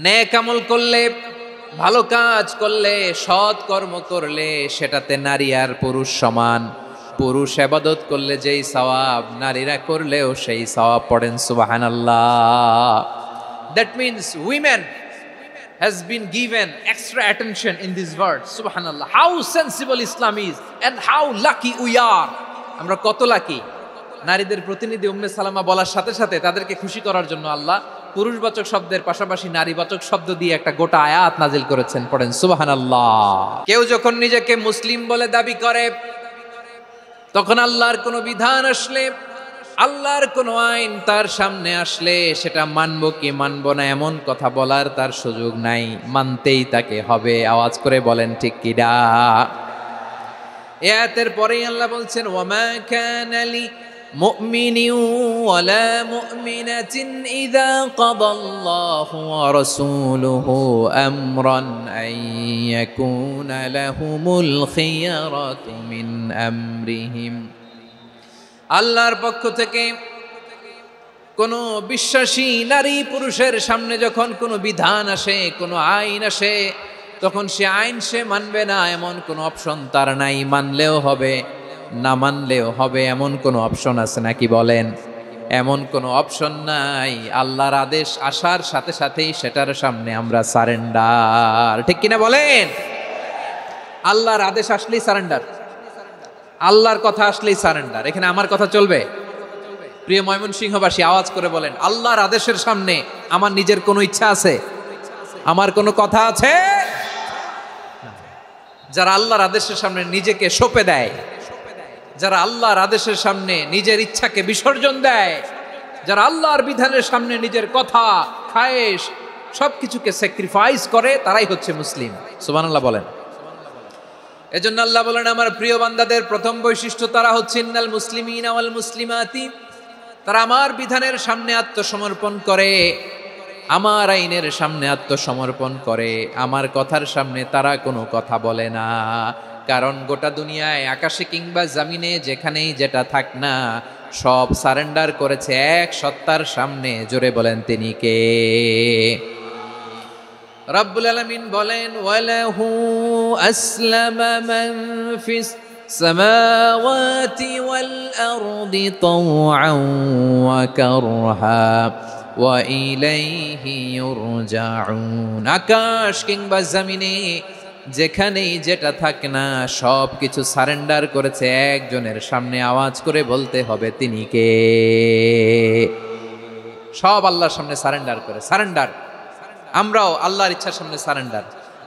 নেক আমল করলে, ভালো কাজ করলে, সৎ কর্ম করলে সেটাতে নারী আর পুরুষ সমান। পুরুষ ইবাদত করলে যেই সওয়াব, নারীরা করলেও সেই সওয়াব। পড়েন সুবহানাল্লাহ। That means women has been given extra attention in this word. Subhanallah. How sensible Islam is and how lucky we are. আমরা কত লাকি। নারীদের প্রতিনিধি উম্মে সালামা বলার সাথে সাথে তাদেরকে খুশি করার জন্য আল্লাহ পুরুষবাচক শব্দের পাশাপাশি নারীবাচক শব্দ দিয়ে একটা গোটা আয়াত নাজিল করেছেন। পড়েন সুবহানাল্লাহ। কেউ যখন নিজেকে মুসলিম বলে দাবি করে, তখন আল্লাহর কোনো বিধান আসলে, আল্লাহর কোনো আইন তার সামনে আসলে সেটা মানব কি মানব না এমন কথা বলার তার সুযোগ নাই, মানতেই তাকে হবে। আওয়াজ করে বলেন ঠিক কিনা। আয়াতের পরেই আল্লাহ বলছেন, ওয়ামা কানা লি মুমিনিন ওয়ালা মুমিনাতিন ইযা কাদাল্লাহু ওয়া রাসূলুহু আমরান আন ইয়াকুনা লাহুমুল খিয়ারাতু মিন আমরিহিম। আল্লাহর পক্ষ থেকে কোনো বিশ্বাসী নারী পুরুষের সামনে যখন কোনো বিধান আসে, কোনো আইন আসে, তখন সে আইন সে মানবে না এমন কোনো অপশন তার নাই। মানলেও হবে, না মানলেও হবে এমন কোনো অপশন আছে নাকি বলেন? এমন কোনো অপশন নাই। আল্লাহর আদেশ আসার সাথে সাথেই সেটার সামনে আমরা সারেন্ডার। ঠিক কিনা বলেন? আল্লাহর আদেশ আসলেই সারেন্ডার, আল্লাহর কথা আসলেই সারেন্ডার। এখানে আমার কথা চলবে? প্রিয় ময়মনসিংহবাসী, আওয়াজ করে বলেন, আল্লাহর আদেশের সামনে আমার নিজের কোনো ইচ্ছা আছে? আমার কোনো কথা আছে? যারা আল্লাহর আদেশের সামনে নিজেকে সঁপে দেয়, যারা আল্লাহর আদেশের সামনে নিজের ইচ্ছাকে বিসর্জন দেয়, যারা আল্লাহর বিধানের সামনে নিজের কথা, খায়েশ সবকিছুকে স্যাক্রিফাইস করে, তারাই হচ্ছে মুসলিম। সুবহানাল্লাহ বলেন। এজন্য আল্লাহ বলেন, আমার প্রিয় বান্দাদের প্রথম বৈশিষ্ট্য তারা হচ্ছে ইন্নাল মুসলিমিনা ওয়াল মুসলিমাতি, তারা আমার বিধানের সামনে আত্মসমর্পণ করে, আমার আইনের সামনে আত্মসমর্পণ করে, আমার কথার সামনে তারা কোনো কথা বলে না। কারণ গোটা দুনিয়ায় আকাশে কিংবা জমিনে যেখানেই যেটা থাক না, সব সারেন্ডার করেছে এক সত্তার সামনে। জোরে বলেন তিনি কে? রব্বুল আলামিন বলেন, ওয়ালাহু আসলামা মান ফিস সামাওয়াতি ওয়াল আরদি তাওআন ওয়া কারহা ওয়া ইলাইহি ইউরজাউন। আকাশ কিংবা জমিনে যেখানেই যেটা থাক না, সব কিছু সারেন্ডার করেছে একজনের সামনে। আওয়াজ করে বলতে হবে তিনি কে? সব আল্লাহর সামনে সারেন্ডার করে। সারেন্ডার। আমরাও আল্লাহর ইচ্ছার সামনে সারেন্ডার।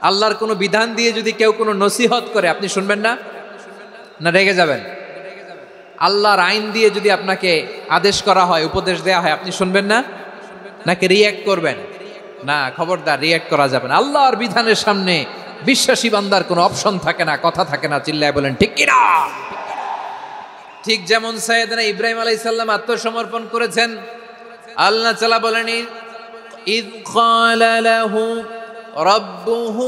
আল্লাহর কোনো বিধান দিয়ে যদি কেউ কোনো নসিহত করে, আপনি শুনবেন না? না রেগে যাবেন? আল্লাহর আইন দিয়ে যদি আপনাকে আদেশ করা হয়, উপদেশ দেয়া হয়, আপনি শুনবেন না? নাকি রিয়্যাক্ট করবেন? না, খবরদার, রিয়্যাক্ট করা যাবে না। আল্লাহর বিধানের সামনে বিশ্বাসী বান্দার কোনো অপশন থাকে না, কথা থাকে না। চিল্লায় বলেন ঠিক কিনা? ঠিক যেমন সাইয়েদনা ইব্রাহিম আলাইহিস সালাম আত্মসমর্পণ করেছেন। আল্লাহ তাআলা বলেন, إذ قال له ربه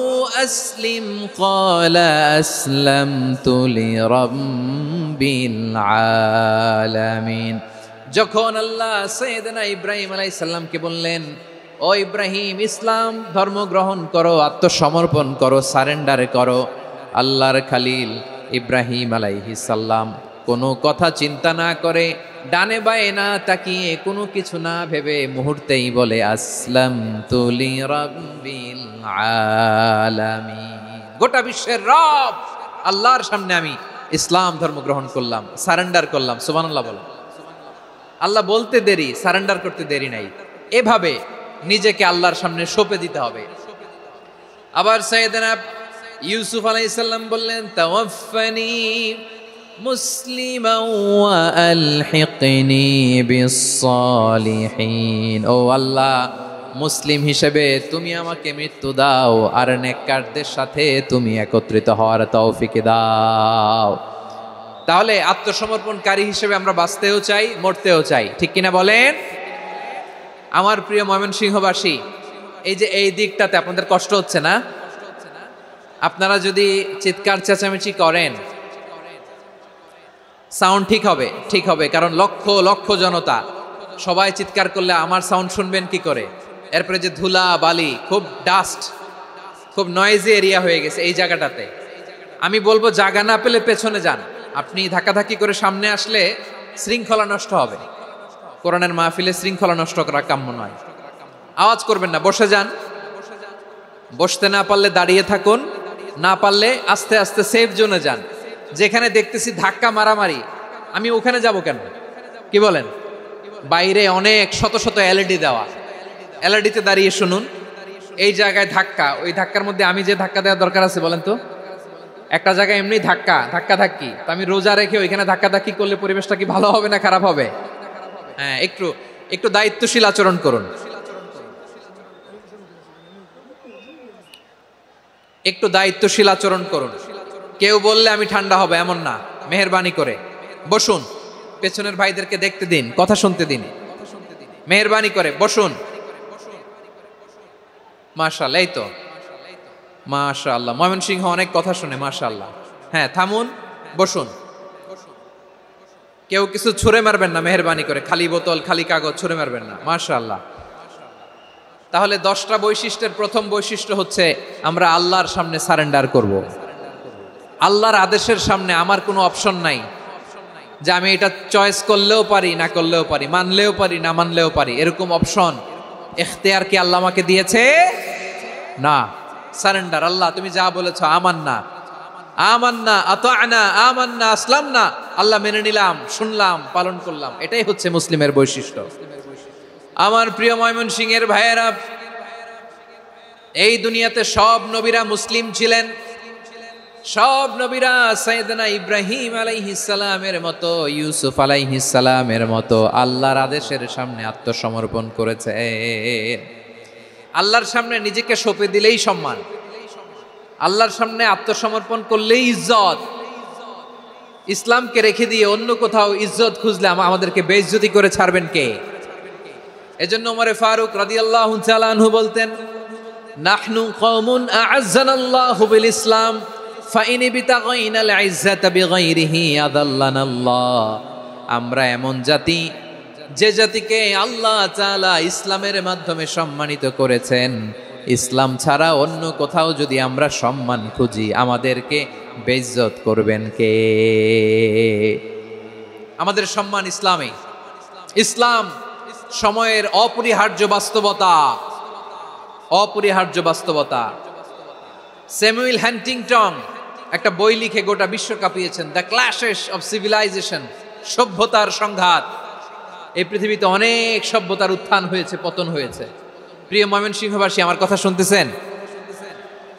أسلم قال أسلمت لرب العالمين। যখন আল্লাহ সাইয়েদনা ইব্রাহিম আলাইহিস সালামকে বললেন, ও ইব্রাহিম, ইসলাম ধর্ম গ্রহণ করো, আত্মসমর্পণ করো, সারেন্ডার করো, আল্লাহর খালিল ইব্রাহিম আলাইহিস সালাম কোনো কথা চিন্তা না করে, ডানে বায়ে না তাকিয়ে, কোনো কিছু না ভেবে মুহূর্তেই বলে, আসলামতু লিরাব্বিল আলামিন। গোটা বিশ্বের রব আল্লাহর সামনে আমি ইসলাম ধর্ম গ্রহণ করলাম, সারেন্ডার করলাম। সুবহানাল্লাহ বলেন। আল্লাহ বলতে দেরি, সারেন্ডার করতে দেরি নাই। এভাবে নিজেকে আল্লাহর সামনে সঁপে দিতে হবে। আবার সাইয়েদনা ইউসুফ আলাইহিস সালাম বললেন, তাওয়াফফানি মুসলিমান ওয়া আলহিকনি বিস-সালিহিন। ও আল্লাহ, মুসলিম হিসেবে তুমি আমাকে মৃত্যু দাও, আর নেককারদের সাথে তুমি একত্রিত হওয়ার তৌফিক দাও। তাহলে আত্মসমর্পণকারী হিসেবে আমরা বাঁচতেও চাই, মরতেও চাই। ঠিক কিনা বলেন? আমার প্রিয় ময়মনসিংহবাসী, এই যে এই দিকটাতে আপনাদের কষ্ট হচ্ছে না? আপনারা যদি চিৎকার চেঁচামেচি করেন, সাউন্ড ঠিক হবে, ঠিক হবে, কারণ লক্ষ লক্ষ জনতা, সবাই চিৎকার করলে আমার সাউন্ড শুনবেন কি করে? এরপরে যে ধুলা বালি, খুব ডাস্ট, খুব নয়েজি এরিয়া হয়ে গেছে এই জায়গাটাতে। আমি বলবো জায়গা না পেলে পেছনে যান। আপনি ধাক্কাধাক্কি করে সামনে আসলে শৃঙ্খলা নষ্ট হবে। কোরআনের মাহফিলে শৃঙ্খলা নষ্ট করা কাম্য নয়। আওয়াজ করবেন না, বসে যান। বসতে না পারলে দাঁড়িয়ে থাকুন, না পারলে আস্তে আস্তে সেফ জোনে যান। যেখানে দেখতেছি ধাক্কা মারামারি, আমি ওখানে যাব কেন? কি বলেন? বাইরে অনেক শত শত এলইডি দেওয়া, এলইডিতে দাঁড়িয়ে শুনুন। এই জায়গায় ধাক্কা, ওই ধাক্কার মধ্যে আমি যে ধাক্কা দেওয়ার দরকার আছে বলেন তো? একটা জায়গায় এমনি ধাক্কা ধাক্কি, তো আমি রোজা রেখে ওইখানে ধাক্কি করলে পরিবেশটা কি ভালো হবে না খারাপ হবে? হ্যাঁ, একটু দায়িত্বশীল আচরণ করুন, একটু দায়িত্বশীল আচরণ করুন। কেউ বললে আমি ঠান্ডা হবে এমন না, মেহেরবানি করে বসুন। পেছনের ভাইদেরকে দেখতে দিন, কথা শুনতে দিন, মেহেরবানি করে বসুন। মাশাআল্লাহ, এই তো মাশাআল্লাহ, ময়মনসিংহ অনেক কথা শুনে, মাশাআল্লাহ। হ্যাঁ, থামুন, বসুন। কেউ কিছু ছুঁড়ে মারবেন না, মেহেরবানি করে। খালি বোতল, খালি কাগজ ছুঁড়ে মারবেন না, মাশাআল্লাহ। তাহলে 10টা বৈশিষ্ট্যের প্রথম বৈশিষ্ট্য হচ্ছে আমরা আল্লাহর সামনে সারেন্ডার করব। আল্লাহর আদেশের সামনে আমার কোনো অপশন নাই যে আমি এটা চয়েস করলেও পারি না করলেও পারি, মানলেও পারি না মানলেও পারি, এরকম অপশন এখতিয়ার কি আল্লাহ আমাকে দিয়েছে? না। সারেন্ডার। আল্লাহ তুমি যা বলেছ, আমান্না আমান্না আতা'না আমান্না আসলামনা, আল্লাহ মেনে নিলাম, শুনলাম, পালন করলাম। এটাই হচ্ছে মুসলিমের বৈশিষ্ট্য। আমার প্রিয় ময়মনসিংহের ভাইয়েরা, এই দুনিয়াতে সব নবীরা মুসলিম ছিলেন। সব নবীরা সাইয়েদনা ইব্রাহিম আলাইহিস সালামের মতো, ইউসুফ আলাইহিস সালামের মতো আল্লাহর আদেশের সামনে আত্মসমর্পণ করেছে। আল্লাহর সামনে নিজেকে সঁপে দিলেই সম্মান, আল্লাহর সামনে আত্মসমর্পণ করলেই ইজ্জত। ইসলামকে রেখে দিয়ে অন্য কোথাও ইজ্জত খুঁজলে আমাদেরকে বেইজ্জতি করে ছাড়বেন কে? এজন্য ওমর ফারুক রাদিয়াল্লাহু তাআলা আনহু বলতেন, নাহনু কওমুন আ'আজ্জানাল্লাহু বিল ইসলাম ফাইন বিতাগাইনাল ইজ্জাতা বিগাইরিহি আযাল্লানাল্লাহ। আমরা এমন জাতি, যে জাতিকে আল্লাহ তাআলা ইসলামের মাধ্যমে সম্মানিত করেছেন। ইসলাম ছাড়া অন্য কোথাও যদি আমরা সম্মান খুঁজি, আমাদেরকে বেইজ্জত করবেন কে? আমাদের সম্মান ইসলামে। ইসলাম সময়ের অপরিহার্য বাস্তবতা, অপরিহার্য বাস্তবতা। স্যামুয়েল হান্টিংটন একটা বই লিখে গোটা বিশ্ব কাঁপিয়েছেন, দ্য ক্ল্যাশেস অফ সিভিলাইজেশন, সভ্যতার সংঘাত। এই পৃথিবীতে অনেক সভ্যতার উত্থান হয়েছে, পতন হয়েছে। প্রিয় ময়মনসিংহবাসী, আমার কথা শুনতেছেন?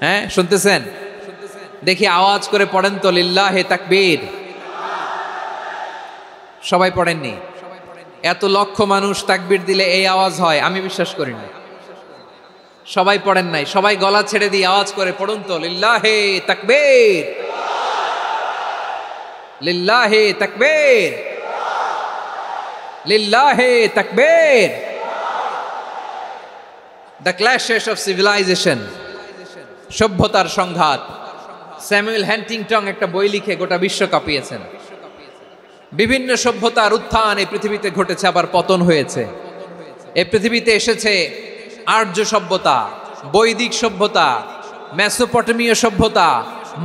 হ্যাঁ, শুনতেছেন? দেখি আওয়াজ করে পড়েন তো, লিল্লাহে তাকবীর। সবাই পড়েননি? এত লক্ষ মানুষ তাকবীর দিলে এই আওয়াজ হয়, আমি বিশ্বাস করি না। সবাই পড়েন নাই, সবাই গলা ছেড়ে দিয়ে আওয়াজ করে পড়ুন তো, লিল্লাহে তাকবীর, লিল্লাহে তাকবীর, লিল্লাহে তাকবীর। দ্য ক্ল্যাশেস অফ সিভিলাইজেশন, সভ্যতার সংঘাত। স্যামুয়েল হান্টিংটন একটা বই লিখে গোটা বিশ্ব কাঁপিয়েছেন। বিভিন্ন সভ্যতার উত্থান এই পৃথিবীতে ঘটেছে, আবার পতন হয়েছে। এই পৃথিবীতে এসেছে আর্য সভ্যতা, বৈদিক সভ্যতা, মেসোপটেমীয় সভ্যতা,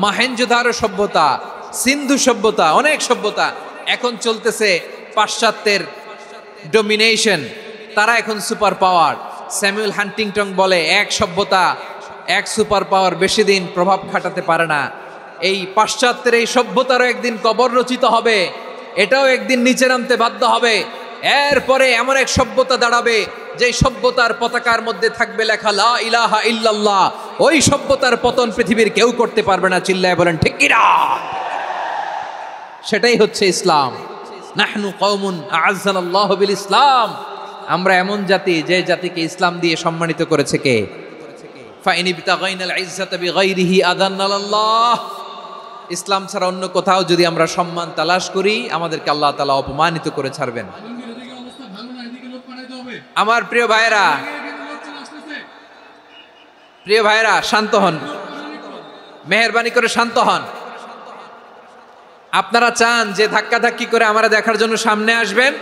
মহেঞ্জোদারো সভ্যতা, সিন্ধু সভ্যতা, অনেক সভ্যতা। এখন চলতেছে পাশ্চাত্যের ডমিনেশন, তারা এখন সুপার পাওয়ার। স্যামুয়েল হান্টিংটন বলে, এক সভ্যতা, এক সুপার পাওয়ার বেশি দিন প্রভাব খাটাতে পারে না। এই পাশ্চাত্যের এই সভ্যতারও একদিন কবর রচিত হবে, এটাও একদিন নিচে নামতে বাধ্য হবে। এরপরে এমন এক সভ্যতা দাঁড়াবে, যে সভ্যতার পতাকার মধ্যে থাকবে লেখা লা ইলাহা ইল্লাল্লাহ। ওই সভ্যতার পতন পৃথিবীর কেউ করতে পারবে না। চিল্লায় বলেন ঠিক কি না? সেটাই হচ্ছে ইসলাম। নাহনু কওমুন আ'আজ্জানাল্লাহু বিল ইসলাম, আমরা এমন জাতি, যে জাতিকে ইসলাম দিয়ে সম্মানিত করেছে কে? ফাইন বিতাগাইনাল ইজ্জাতা বিগাইরিহি আযাল্লানাল্লাহ। ইসলাম ছাড়া অন্য কোথাও যদি আমরা সম্মান তালাশ করি, আমাদেরকে আল্লাহ তাআলা অপমানিত করে ছাড়বেন। আমার প্রিয় ভাইরা, প্রিয় ভাইরা, শান্ত হন, মেহেরবানি করে শান্ত হন। আপনারা চান যে ধাক্কাধাক্কি করে আমরা দেখার জন্য সামনে আসবেন,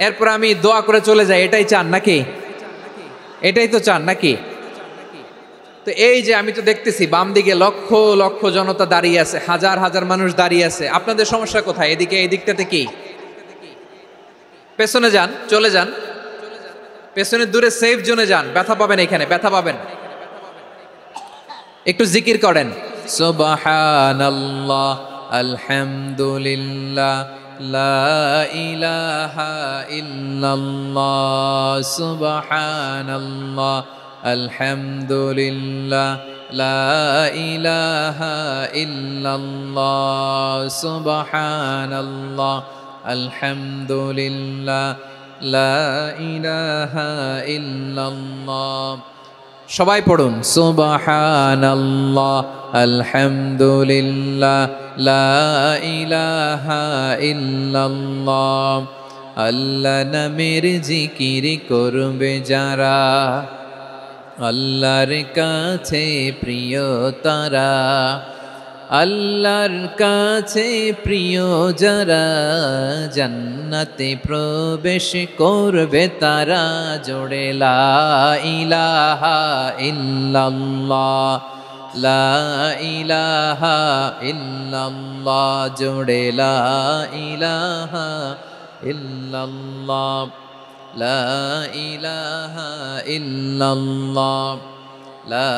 এরপর আমি দোয়া করে চলে যাই, এটাই চান নাকি? এটাই তো চান নাকি? তো এই যে আমি তো দেখতেছি বাম দিকে লক্ষ লক্ষ জনতা দাঁড়িয়ে আছে, হাজার হাজার মানুষ দাঁড়িয়ে আছে, আপনাদের সমস্যা কোথায়? এদিকে এই দিকটাতে কি? পেছনে যান, চলে যান, পেছনে দূরে সেফ জোনে যান, ব্যথা পাবেন, এখানে ব্যথা পাবেন। একটু জিকির করেন, সুবহানাল্লাহ আলহামদুলিল্লাহ লা ইলাহা ইল্লাল্লাহ, সুবহানাল্লাহ আলহামদুলিল্লাহ লা ইলাহা ইল্লাল্লাহ, সুবহানাল্লাহ আলহামদুলিল্লাহ লা ইলাহা ইল্লাল্লাহ। সবাই পড়ুন, সুবহানাল্লাহ আলহামদুলিল্লাহ লা ইলাহা ইল্লাল্লাহ। আল্লাহ নামের জিকির করবে যারা, আল্লাহর কাছে প্রিয় তারা, আল্লাহর কাছে প্রিয় যারা, জান্নাতে প্রবেশ করবে তারা। জোড়ে লা ইলাহা ইল্লাল্লাহ, লা ইলাহা ইল্লাল্লাহ, জোড়ে লা ইলাহা ইল্লাল্লাহ, লা ইলাহা ইল্লাল্লাহ, লা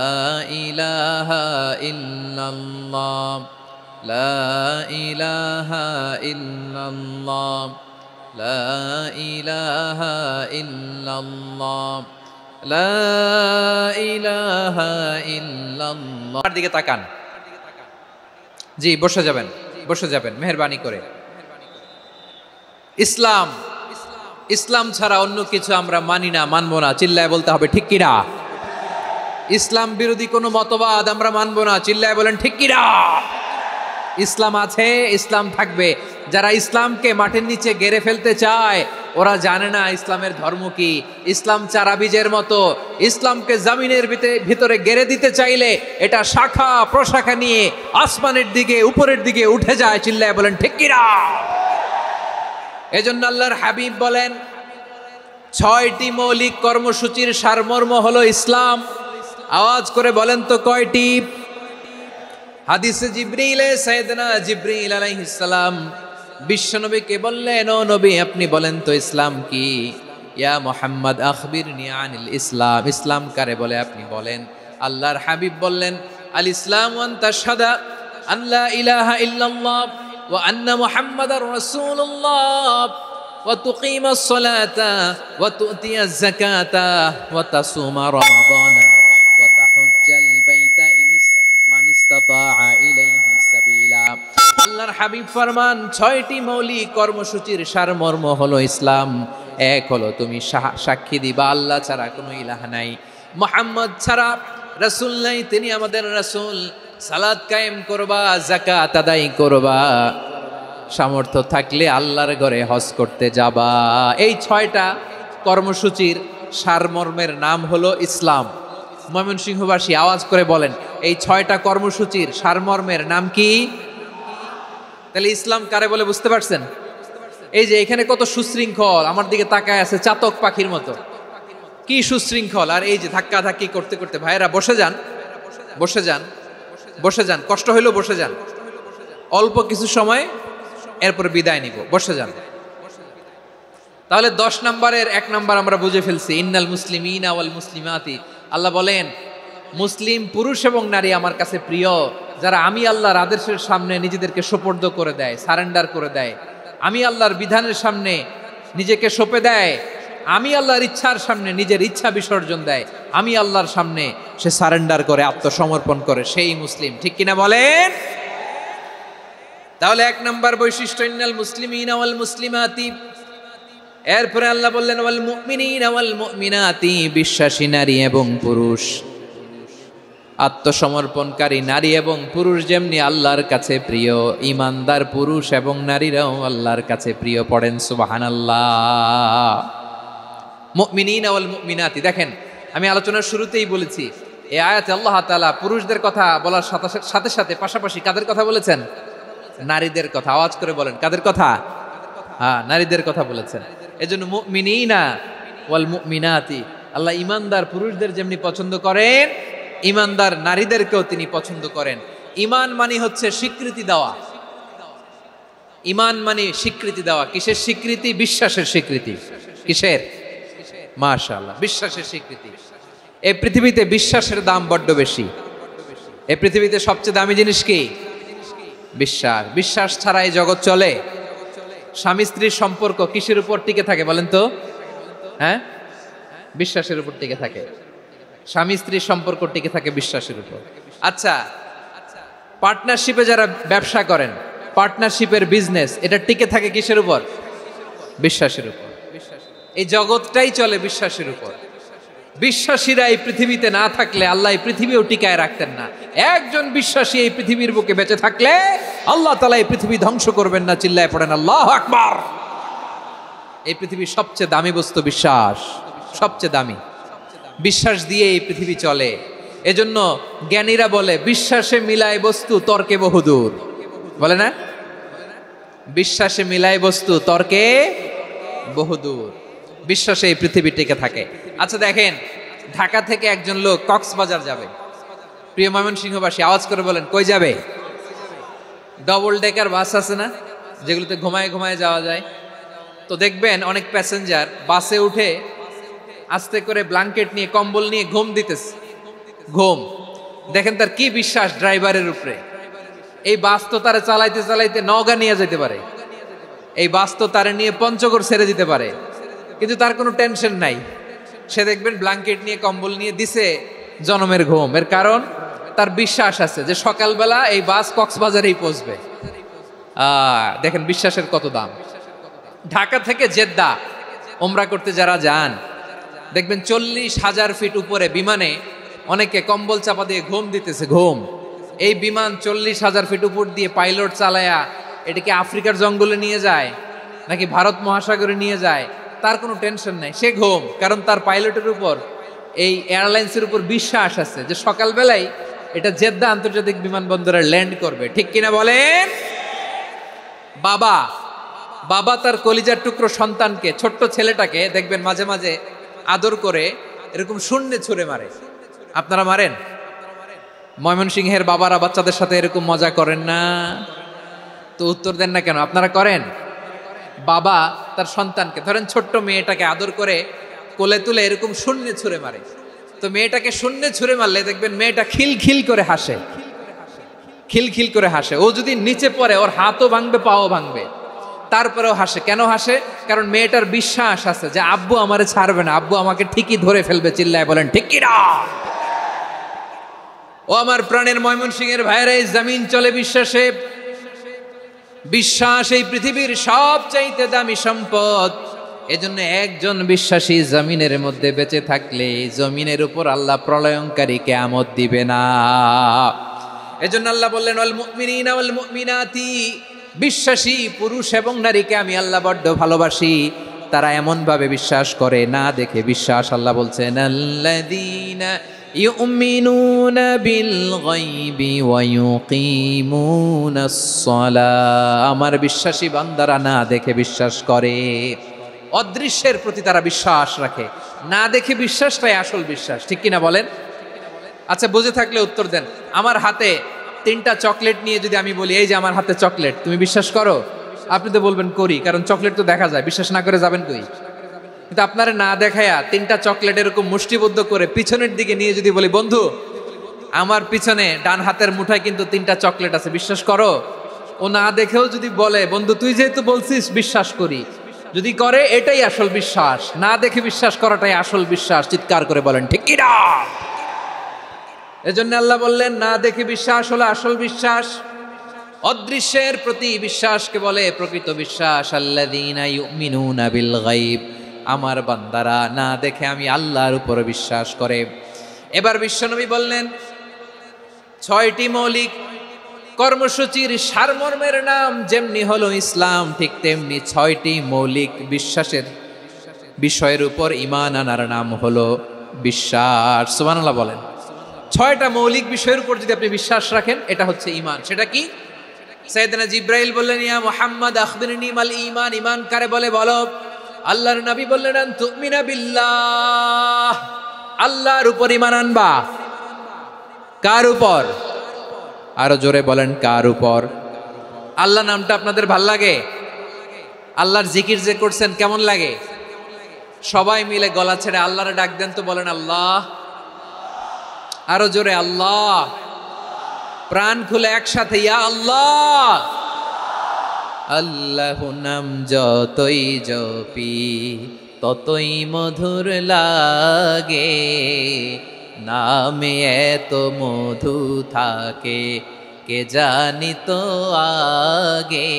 ইলাহা ইল্লাল্লাহ, লা ইলাহা ইল্লাল্লাহ, লা ইলাহা ইল্লাল্লাহ, লা ইলাহা ইল্লাল্লাহ। আমার দিকে তাকান। জি, বসে যাবেন, বসে যাবেন মেহেরবানি করে। ইসলাম, ইসলাম ছাড়া অন্য কিছু আমরা মানি না, মানবো না। চিল্লায় বলতে হবে ঠিক কিনা? ইসলাম বিরোধী কোনো মতবাদ আমরা মানবো না। চিল্লায় বলেন ঠিক কিনা? ইসলাম আছে, ইসলাম থাকবে। যারা ইসলামকে মাটির নিচে গেড়ে ফেলতে চায় ওরা জানে না ইসলামের ধর্ম কি। ইসলাম চারা বীজের মতো, ইসলামকে জমিনের ভিতরে গেড়ে দিতে চাইলে এটা শাখা প্রশাখা নিয়ে আসমানের দিকে, উপরের দিকে উঠে যায়। চিল্লায় বলেন ঠিক কিনা? এজন্য আল্লাহর হাবিব বলেন ৬টি মৌলিক কর্মসূচির সারমর্ম হলো ইসলাম। আওয়াজ করে বলেন তো কয়টি? হাদিসে জিবরিলে সাইয়েদনা জিবরিল আলাইহিস সালাম বিশ্বনবীকে বললেন, ও নবী আপনি বলেন তো ইসলাম কি? ইয়া মুহাম্মদ আখবিরনি আনিল ইসলাম, ইসলাম কারে বলে আপনি বলেন। আল্লাহর হাবিব বললেন, আল ইসলাম আন তাশহাদা আন লা ইলাহা ইল্লাল্লাহ ওয়া আন্না মুহাম্মাদার রাসূলুল্লাহ ওয়া তুকিমাস সালাতা ওয়া তুতিয়াজ যাকাতা ওয়া তাসুমা রমাদানা ওয়া তাহুজ্জাল বাইতা মান ইসতাতাআ ইলাইহি সাবিলা। আল্লাহর হাবিব ফরমান ৬টি মৌলিক কর্মসূচির সারমর্ম হলো ইসলাম। এক হলো তুমি সাক্ষী দিবা আল্লাহ ছাড়া কোনো ইলাহ নাই, মুহাম্মদ ছাড়া রাসূল নাই, তিনি আমাদের রাসূল। সালাত কায়েম করবা, যাকাত আদায় করবা, সামর্থ্য থাকলে আল্লাহর ঘরে হজ করতে যাবা। এই ৬টা কর্মসূচির সারমর্মের নাম হলো ইসলাম। ময়মনসিংহবাসী আওয়াজ করে বলেন, এই ৬টা কর্মসূচির সারমর্মের নাম কি? তাহলে ইসলাম কারে বলে বুঝতে পারছেন? এই যে এখানে কত সুশৃঙ্খল, আমার দিকে তাকায় আছে চাতক পাখির মতো, কি সুশৃঙ্খল। আর এই যে ধাক্কা ধাক্কি করতে করতে, ভাইরা বসে যান, বসে যান, বসে যান, কষ্ট হইলেও বসে যান, অল্প কিছু সময় এরপর বিদায় নিব, বসে যান। তাহলে ১০ নম্বরের ১ নম্বর আমরা বুঝে ফেলছি, ইন্নাল মুসলিমিনা ওয়াল মুসলিমাতি। আল্লাহ বলেন মুসলিম পুরুষ এবং নারী আমার কাছে প্রিয়, যারা আমি আল্লাহর আদেশের সামনে নিজেদেরকে সোপর্দ করে দেয়, সারেন্ডার করে দেয়, আমি আল্লাহর বিধানের সামনে নিজেকে সঁপে দেয়, আমি আল্লাহর ইচ্ছার সামনে নিজের ইচ্ছা বিসর্জন দেয়, আমি আল্লাহর সামনে সে সারেন্ডার করে, আত্মসমর্পণ করে, সেই মুসলিম। ঠিক কিনা বলেন? তাহলে ১ নম্বর বৈশিষ্ট্য ইন্নাল মুসলিমিনা ওয়াল মুসলিমাতি। এরপরে আল্লাহ বললেন ওয়াল মুমিনিনা ওয়াল মুমিনাতি, বিশ্বাসী নারী এবং পুরুষ, আত্মসমর্পণকারী নারী এবং পুরুষ যেমনি আল্লাহর কাছে প্রিয়, ইমানদার পুরুষ এবং নারীরাও আল্লাহর কাছে প্রিয়। পড়েন সুবহানাল্লাহ। মুমিনিনা ওয়াল মুমিনাতি। দেখেন আমি আলোচনার শুরুতেই বলেছি এই আয়াতে আল্লাহ তাআলা পুরুষদের কথা বলার সাথে সাথে পাশাপাশি কাদের কথা বলেছেন? নারীদের কথা। আওয়াজ করে বলেন কাদের কথা? হ্যাঁ, নারীদের কথা বলেছেন। এজন্য মুমিনিনা ওয়াল মুমিনাতি, আল্লাহ ইমানদার পুরুষদের যেমনি পছন্দ করেন, ইমানদার নারীদেরকেও তিনি পছন্দ করেন। ইমান মানে হচ্ছে স্বীকৃতি দেওয়া। ইমান মানে স্বীকৃতি দেওয়া। কিসের স্বীকৃতি? বিশ্বাসের স্বীকৃতি। কিসের? মাশাআল্লাহ, বিশ্বাসের স্বীকৃতি। এই পৃথিবীতে বিশ্বাসের দাম বড্ড বেশি। এই পৃথিবীতে সবচেয়ে দামি জিনিস কি? বিশ্বাস। বিশ্বাস ছাড়া এই জগৎ চলে? স্বামী স্ত্রীর সম্পর্ক কিসের উপর টিকে থাকে বলেন তো? হ্যাঁ, বিশ্বাসের উপর টিকে থাকে। স্বামী স্ত্রীর সম্পর্ক টিকে থাকে বিশ্বাসের উপর। আচ্ছা, পার্টনারশিপে যারা ব্যবসা করেন, পার্টনারশিপের বিজনেস, এটা টিকে থাকে কিসের উপর? বিশ্বাসের উপর। এই জগৎটাই চলে বিশ্বাসের উপর। বিশ্বাসীরা এই পৃথিবীতে না থাকলে আল্লাহ এই পৃথিবীও টিকায় রাখতেন না। একজন বিশ্বাসী এই পৃথিবীর বুকে বেঁচে থাকলে আল্লাহ তাআলা এই পৃথিবী ধ্বংস করবেন না। চিল্লায় পড়েন আল্লাহু আকবার। এই পৃথিবীর সবচেয়ে দামি বস্তু বিশ্বাস, সবচেয়ে দামি। বিশ্বাস দিয়ে এই পৃথিবী চলে। এজন্য জ্ঞানীরা বলে বিশ্বাসে মিলায় বস্তু, তর্কে বহুদূর। বলে না? বিশ্বাসে মিলায় বস্তু, তর্কে বহুদূর। বিশ্বাসে এই পৃথিবী টিকে থাকে। আচ্ছা দেখেন, ঢাকা থেকে একজন লোক কক্সবাজার যাবে। প্রিয় ময়মনসিংহবাসী, আওয়াজ করে বলেন কই যাবে? ডবল ডেকার বাস আছে না, যেগুলোতে ঘুমায় ঘুমায় যাওয়া যায়। তো দেখবেন অনেক প্যাসেঞ্জার বাসে উঠে আস্তে করে ব্ল্যাঙ্কেট নিয়ে, কম্বল নিয়ে ঘুম দিতেছে। ঘুম দেখেন তার কি বিশ্বাস ড্রাইভারের উপরে। এই বাস তো তারা চালাইতে চালাইতে নওগাঁ নিয়ে যেতে পারে, এই বাস তো তারা নিয়ে পঞ্চগড় ছেড়ে দিতে পারে, কিন্তু তার কোনো টেনশন নাই। সে দেখবেন ব্ল্যাঙ্কেট নিয়ে, কম্বল নিয়ে দিছে জনমের ঘুম। এর কারণ তার বিশ্বাস আছে যে সকালবেলা এই বাস কক্সবাজারেই পৌঁছবে। দেখেন বিশ্বাসের কত দাম। ঢাকা থেকে জেদ্দা ওমরা করতে যারা যান, দেখবেন 40,000 ফিট উপরে বিমানে অনেকে কম্বল চাপা দিয়ে ঘুম দিতেছে। ঘুম। এই বিমান 40,000 ফিট উপর দিয়ে পাইলট চালায়া এটাকে আফ্রিকার জঙ্গলে নিয়ে যায় নাকি ভারত মহাসাগরে নিয়ে যায়, তার কোনো টেনশন নাই। সে ঘুম, কারণ তার পাইলটের উপর, এই এয়ারলাইন্সের উপর বিশ্বাস আছে যে সকালবেলায় এটা জেদ্দা আন্তর্জাতিক বিমানবন্দরে ল্যান্ড করবে। ঠিক কিনা বলেন? বাবা বাবা তার কলিজার টুকরো সন্তানকে, ছোট্ট ছেলেটাকে দেখবেন মাঝে মাঝে আদর করে এরকম শূন্যে ছুঁড়ে মারে। আপনারা মারেন? ময়মনসিংহের বাবারা বাচ্চাদের সাথে এরকম মজা করেন না? তো উত্তর দেন না কেন? আপনারা করেন? বাবা তার সন্তানকে, ধরেন ছোট্ট মেয়েটাকে আদর করে কোলে তুলে এরকম শূন্যে ছুঁড়ে মারে। তো মেয়েটাকে শূন্যে ছুঁড়ে মারলে দেখবেন মেয়েটা খিলখিল করে হাসে, খিলখিল করে হাসে। ও যদি নিচে পড়ে ওর হাতও ভাঙবে, পাও ভাঙবে, তারপরেও হাসে। কেন হাসে? কারণ মেয়েটার বিশ্বাস আছে যে আব্বু আমারে ছাড়বে না, আব্বু আমাকে ঠিকই ধরে ফেলবে। চিল্লায় বলেন ঠিক কি না? ও আমার প্রাণের ময়মনসিংহের ভাইরা, এই জমিন চলে বিশ্বাসে। বিশ্বাস এই পৃথিবীর সবচাইতে দামি সম্পদ। এজন্য একজন বিশ্বাসী জমিনের মধ্যে বেঁচে থাকলে জমিনের উপর আল্লাহ প্রলয়ঙ্কারী কিয়ামত দিবে না। এজন্য আল্লাহ বললেন ওয়াল মুমিনিনা ওয়াল মুমিনাতি, বিশ্বাসী পুরুষ এবং নারীকে আমি আল্লাহ বড্ড ভালোবাসি। তারা এমন ভাবে বিশ্বাস করে না দেখে বিশ্বাস। আল্লাহ বলছেন আল্লাযীনা ইউমিনুনা বিল গায়বি ওয়া ইউকিমুনাস সালাহ, আমার বিশ্বাসী বান্দারা না দেখে বিশ্বাস করে। অদৃশ্যের প্রতি তারা বিশ্বাস রাখে, না দেখে বিশ্বাসটাই আসল বিশ্বাস। ঠিক কিনা বলেন? আচ্ছা, বুঝে থাকলে উত্তর দেন। আমার হাতে 3টা চকলেট নিয়ে যদি আমি বলি এই যে আমার হাতে চকলেট, তুমি বিশ্বাস করো? আপনি তো বলবেন করি, কারণ চকলেট তো দেখা যায়। বিশ্বাস না করে যাবেন কই? কিন্তু আপনারা না দেখায়া 3টা চকলেট এরকম মুষ্টিবদ্ধ করে পিছনের দিকে নিয়ে যদি বলি বন্ধু আমার পিছনে ডান হাতের মুঠায় কিন্তু 3টা চকলেট আছে, বিশ্বাস করো? ও না দেখেও যদি বলে বন্ধু তুই যেহেতু বলছিস বিশ্বাস করি, যদি করে এটাই আসল বিশ্বাস। না দেখে বিশ্বাস করাটাই আসল বিশ্বাস। চিৎকার করে বলেন ঠিক কি না? এজন্য আল্লাহ বললেন না দেখে বিশ্বাস হলো আসল বিশ্বাস। অদৃশ্যের প্রতি বিশ্বাসকে বলে প্রকৃত বিশ্বাস। আল্লাযীনা ইউমিনুনা বিল গায়ব, আমার বান্দারা না দেখে আমি আল্লাহর উপর বিশ্বাস করে। এবার বিশ্বনবী বললেন 6টি মৌলিক কর্মসূচির সারমর্মের নাম যেমনি হলো ইসলাম, ঠিক তেমনি 6টি মৌলিক বিশ্বাসের বিষয়ের উপর ঈমান আনার নাম হলো বিশ্বাস। সুবহানাল্লাহ বলেন। 6টা মৌলিক বিষয়ের উপর যদি আপনি বিশ্বাস রাখেন এটা হচ্ছে ঈমান। সেটা কি? সাইয়েদনা জিব্রাইল বললেন ইয়া মুহাম্মদ আখবিরনি মাল ঈমান, ঈমান কারে বলে বলো। আল্লাহর নবী বললেন আন তুমিনা বিল্লাহ, আল্লাহর উপর ঈমান আনবা। কার উপর? আরো জোরে বলেন, কার উপর? আল্লাহ নামটা আপনাদের ভাল লাগে? আল্লাহর জিকির যে করছেন কেমন লাগে? সবাই মিলে গলা ছেড়ে আল্লাহরে ডাক দেন তো, বলেন আল্লাহ। আরো জোরে আল্লাহ। প্রাণ খুলে একসাথে ইয়া আল্লাহ। আল্লাহ নাম যতই জপি ততই মধুর লাগে, নামে এত মধু থাকে কে জানি তো আগে।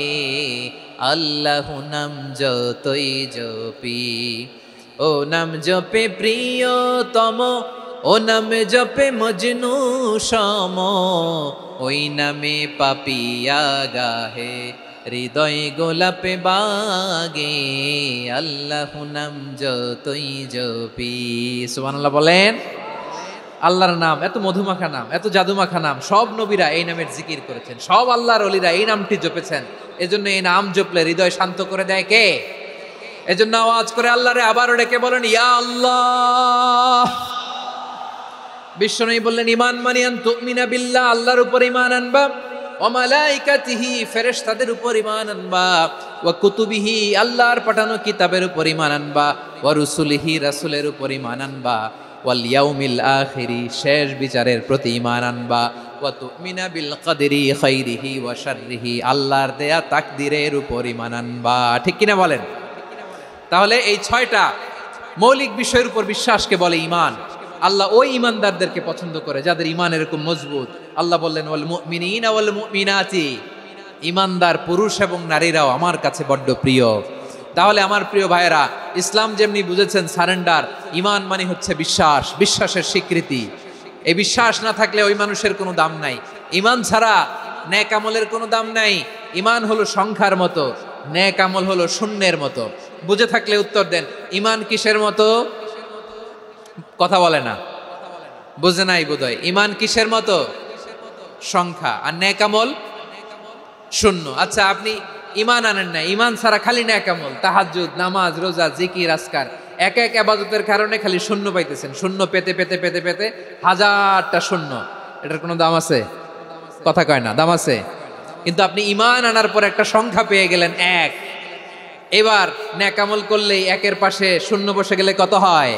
আল্লাহ নাম যতই জপি, ও নাম জপে প্রিয়তম, ও নাম জপে মজনু সম, ওই নামে পাপিয়া গাহে হৃদয় গোলাপে বাগে। আল্লাহ নাম যতই জপি। সুবহানাল্লাহ বলেন। আল্লাহর নাম এত মধুমাখা নাম, এত জাদুমাখা নাম, সব নবীরা এই নামের জিকির করেছেন, সব আল্লাহর ওলিরা এই নামটি জপেছেন। এজন্য এই নাম জপলে হৃদয় শান্ত করে দেয় কে? এজন্য আওয়াজ করে আল্লাহরে আবারও ডেকে বলেন ইয়া আল্লাহ। বিশ্বনবী বললেন ঈমান মানিয়ান তুমিনা বিল্লাহ, আল্লাহর উপর ঈমান আনবা, ওয়া মালাইকাতিহি ফেরেশতাদের উপর ঈমান আনবা, ওয়া কুতুবিহি আল্লাহর পাঠানো কিতাবের উপর ঈমান আনবা, ওয়া রুসুলিহি রাসূলের উপর ঈমান আনবা, ওয়াল ইয়াউমিল আখিরি শেষ বিচারের প্রতি ঈমান আনবা, ওয়া তুমিনা বিল কদরি খাইরিহি ওয়া শাররিহি আল্লাহর দেয়া তাকদীরের উপর ঈমান আনবা। ঠিক কিনা বলেন? তাহলে এই 6টা মৌলিক বিষয়ের উপর বিশ্বাসকে বলে ঈমান। আল্লাহ ওই ঈমানদারদেরকে পছন্দ করে যাদের ঈমান এরকম মজবুত। আল্লাহ বললেন ওয়াল মুমিনিনা ওয়াল মুমিনাতি, ঈমানদার পুরুষ এবং নারীরাও আমার কাছে বড্ড প্রিয়। তাহলে আমার প্রিয় ভাইয়েরা, ইসলাম যেমনি বুঝেছেন সারেন্ডার, ঈমান মানে হচ্ছে বিশ্বাস, বিশ্বাসের স্বীকৃতি। এই বিশ্বাস না থাকলে ওই মানুষের কোনো দাম নাই। ঈমান ছাড়া নেক আমলের কোনো দাম নাই। ঈমান হলো সংখ্যার মতো, নেক আমল হলো শূন্যের মতো। বুঝে থাকলে উত্তর দেন, ঈমান কিসের মতো? কথা বলে না, বুঝে নাই বোধহয়। ঈমান কিসের মতো? সংখ্যা। আর নেক আমল শূন্য। আচ্ছা, আপনি ঈমান আনেন না, ঈমান ছাড়া খালি নেক আমল, তাহাজ্জুদ, নামাজ, রোজা, জিকির, আজকার, এক এক ইবাদতের কারণে খালি শূন্য পাইতেছেন। শূন্য পেতে পেতে পেতে পেতে হাজারটা শূন্য। এটার কোনো দাম আছে? কথা কয় না, দাম আছে। কিন্তু আপনি ঈমান আনার পর একটা সংখ্যা পেয়ে গেলেন, এক। এবার নেক আমল করলেই একের পাশে শূন্য বসে গেলে কত হয়?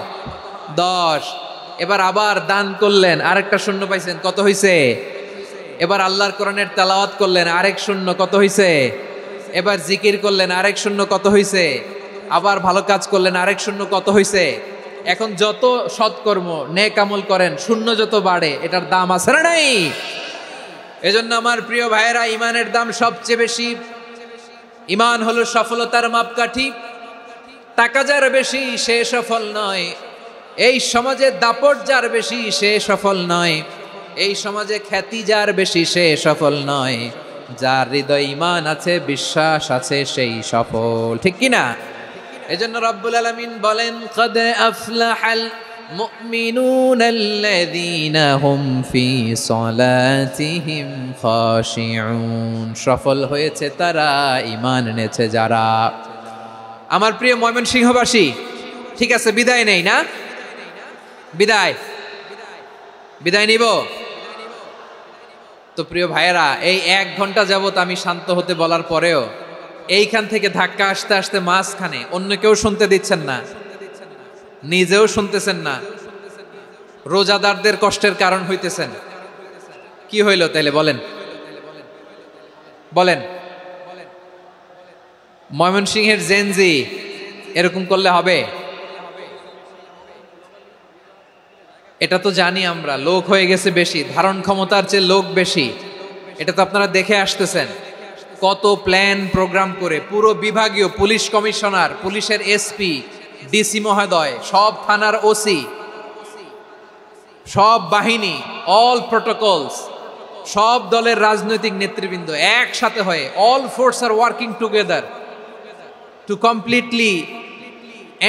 10। এবার আবার দান করলেন, আরেকটা শূন্য পাইছেন, কত হইছে? এবার আল্লাহর কোরআনের তেলাওয়াত করলেন, আরেক শূন্য, কত হইছে? এবার জিকির করলেন, আরেক শূন্য, কত হইছে? আবার ভালো কাজ করলেন, আরেক শূন্য, কত হইছে? এখন যত সৎকর্ম নেক আমল করেন, শূন্য যত বাড়ে, এটার দাম আছে না নাই? এজন্য আমার প্রিয় ভাইয়েরা, ঈমানের দাম সবচেয়ে বেশি। ঈমান হলো সফলতার মাপকাঠি। টাকা যার বেশি সে সফল নয়, এই সমাজে দাপট যার বেশি সে সফল নয়, এই সমাজে খ্যাতি যার বেশি সে সফল নয়, যার হৃদয় ঈমান আছে, বিশ্বাস আছে, সেই সফল। ঠিক কিনা? এজন্য রব্বুল আলামিন বলেন কদ আফলাহাল মুমিনুনাল্লাযীনা হুম ফি সলাতিহিম খাশিউন, সফল হয়েছে তারা, ঈমান এনেছে যারা। আমার প্রিয় ময়মনসিংহবাসী, ঠিক আছে, বিদায় নেই না? বিদায় নিব তো? প্রিয় ভাইয়েরা, এই 1 ঘন্টা যাবত আমি শান্ত হতে বলার পরেও এইখান থেকে ধাক্কা আসতে আসতে মাঝখানে অন্য কেউ শুনতে দিচ্ছেন না, নিজেও শুনতেছেন না, রোজাদারদের কষ্টের কারণ হইতেছেন। কি হইল তাইলে বলেন? বলেন, ময়মনসিংহের জেনজি এরকম করলে হবে? এটা তো জানি আমরা, লোক হয়ে গেছে বেশি, ধারণ ক্ষমতার চেয়ে লোক বেশি। এটা তো আপনারা দেখে আসতেছেন, কত প্ল্যান প্রোগ্রাম করে পুরো বিভাগীয় পুলিশ কমিশনার, পুলিশের এসপি, ডিসি মহোদয়, সব থানার ওসি, সব বাহিনী, অল প্রোটোকলস, সব দলের রাজনৈতিক নেতৃবৃন্দ একসাথে হয়ে, all force are working together to completely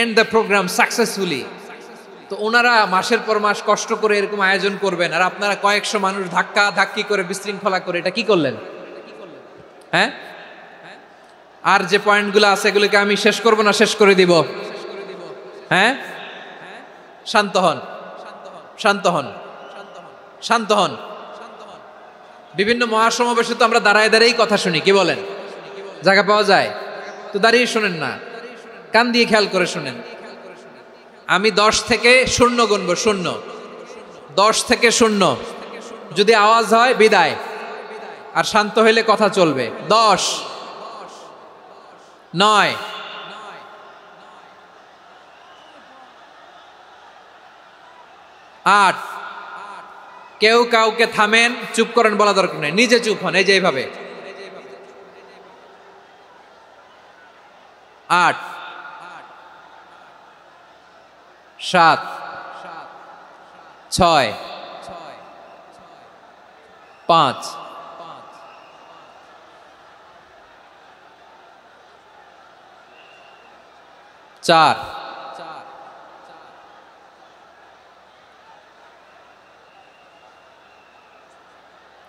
end the program successfully. তো ওনারা মাসের পর মাস কষ্ট করে এরকম আয়োজন করবেন, আর আপনারা কয়েকশো মানুষ ধাক্কা ধাক্কি করে বিশৃঙ্খলা করে এটা কি করলেন? হ্যাঁ, আর যে পয়েন্টগুলো আছে এগুলোকে আমি শেষ করব না শেষ করে দিব? হ্যাঁ, শান্ত হন, শান্ত হন, শান্ত হন। বিভিন্ন মহাসমাবেশে তো আমরা দাঁড়ায় দাঁড়িয়েই কথা শুনি, কি বলেন? জায়গা পাওয়া যায় তো দাঁড়িয়ে শোনেন না, কান দিয়ে খেয়াল করে শুনেন। আমি 10 থেকে 0 গুনবো, 0, 10 থেকে 0। যদি আওয়াজ হয় বিদায়, আর শান্ত হইলে কথা চলবে। 10, 9, 8। কেউ কাউকে থামেন, চুপ করেন বলা দরকার নেই, নিজে চুপ হন, এই যে এইভাবে। 8, 7, 6, 5, 4,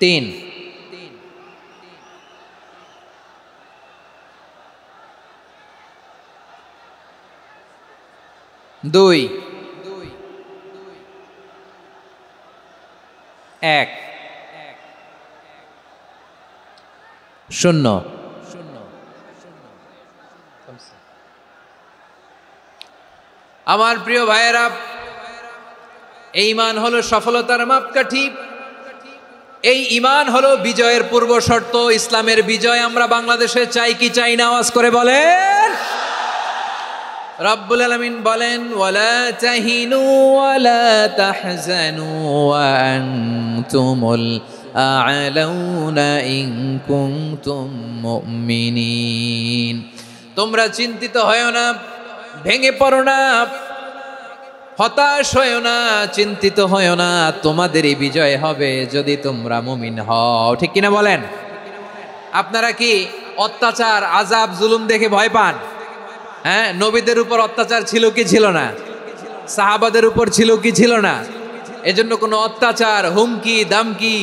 3, 2, 1, 0। আমার প্রিয় ভাইয়েরা, এই ঈমান হলো সফলতার মাপকাঠি, এই ঈমান হলো বিজয়ের পূর্ব শর্ত। ইসলামের বিজয় আমরা বাংলাদেশে চাই কি চাই না? আওয়াজ করে বলেন। রব্বুল আলামিন বলেন, ওয়ালা তাহিনু ওয়ালা তাহজানু ওয়া আনতুমুল আ'লাউনা ইন কুনতুম মুমিনিন। তোমরা চিন্তিত হয়ো না, ভেঙে পড়ো না, হতাশ হয়ো না, চিন্তিত হয়ো না, তোমাদেরই বিজয় হবে যদি তোমরা মুমিন হও। ঠিক কিনা বলেন? আপনারা কি অত্যাচার, আযাব, জুলুম দেখে ভয় পান? হ্যাঁ, নবীদের উপর অত্যাচার ছিল কি ছিল না? সাহাবাদের উপর ছিল কি ছিল না? এজন্য কোনো অত্যাচার, হুমকি, দামকি,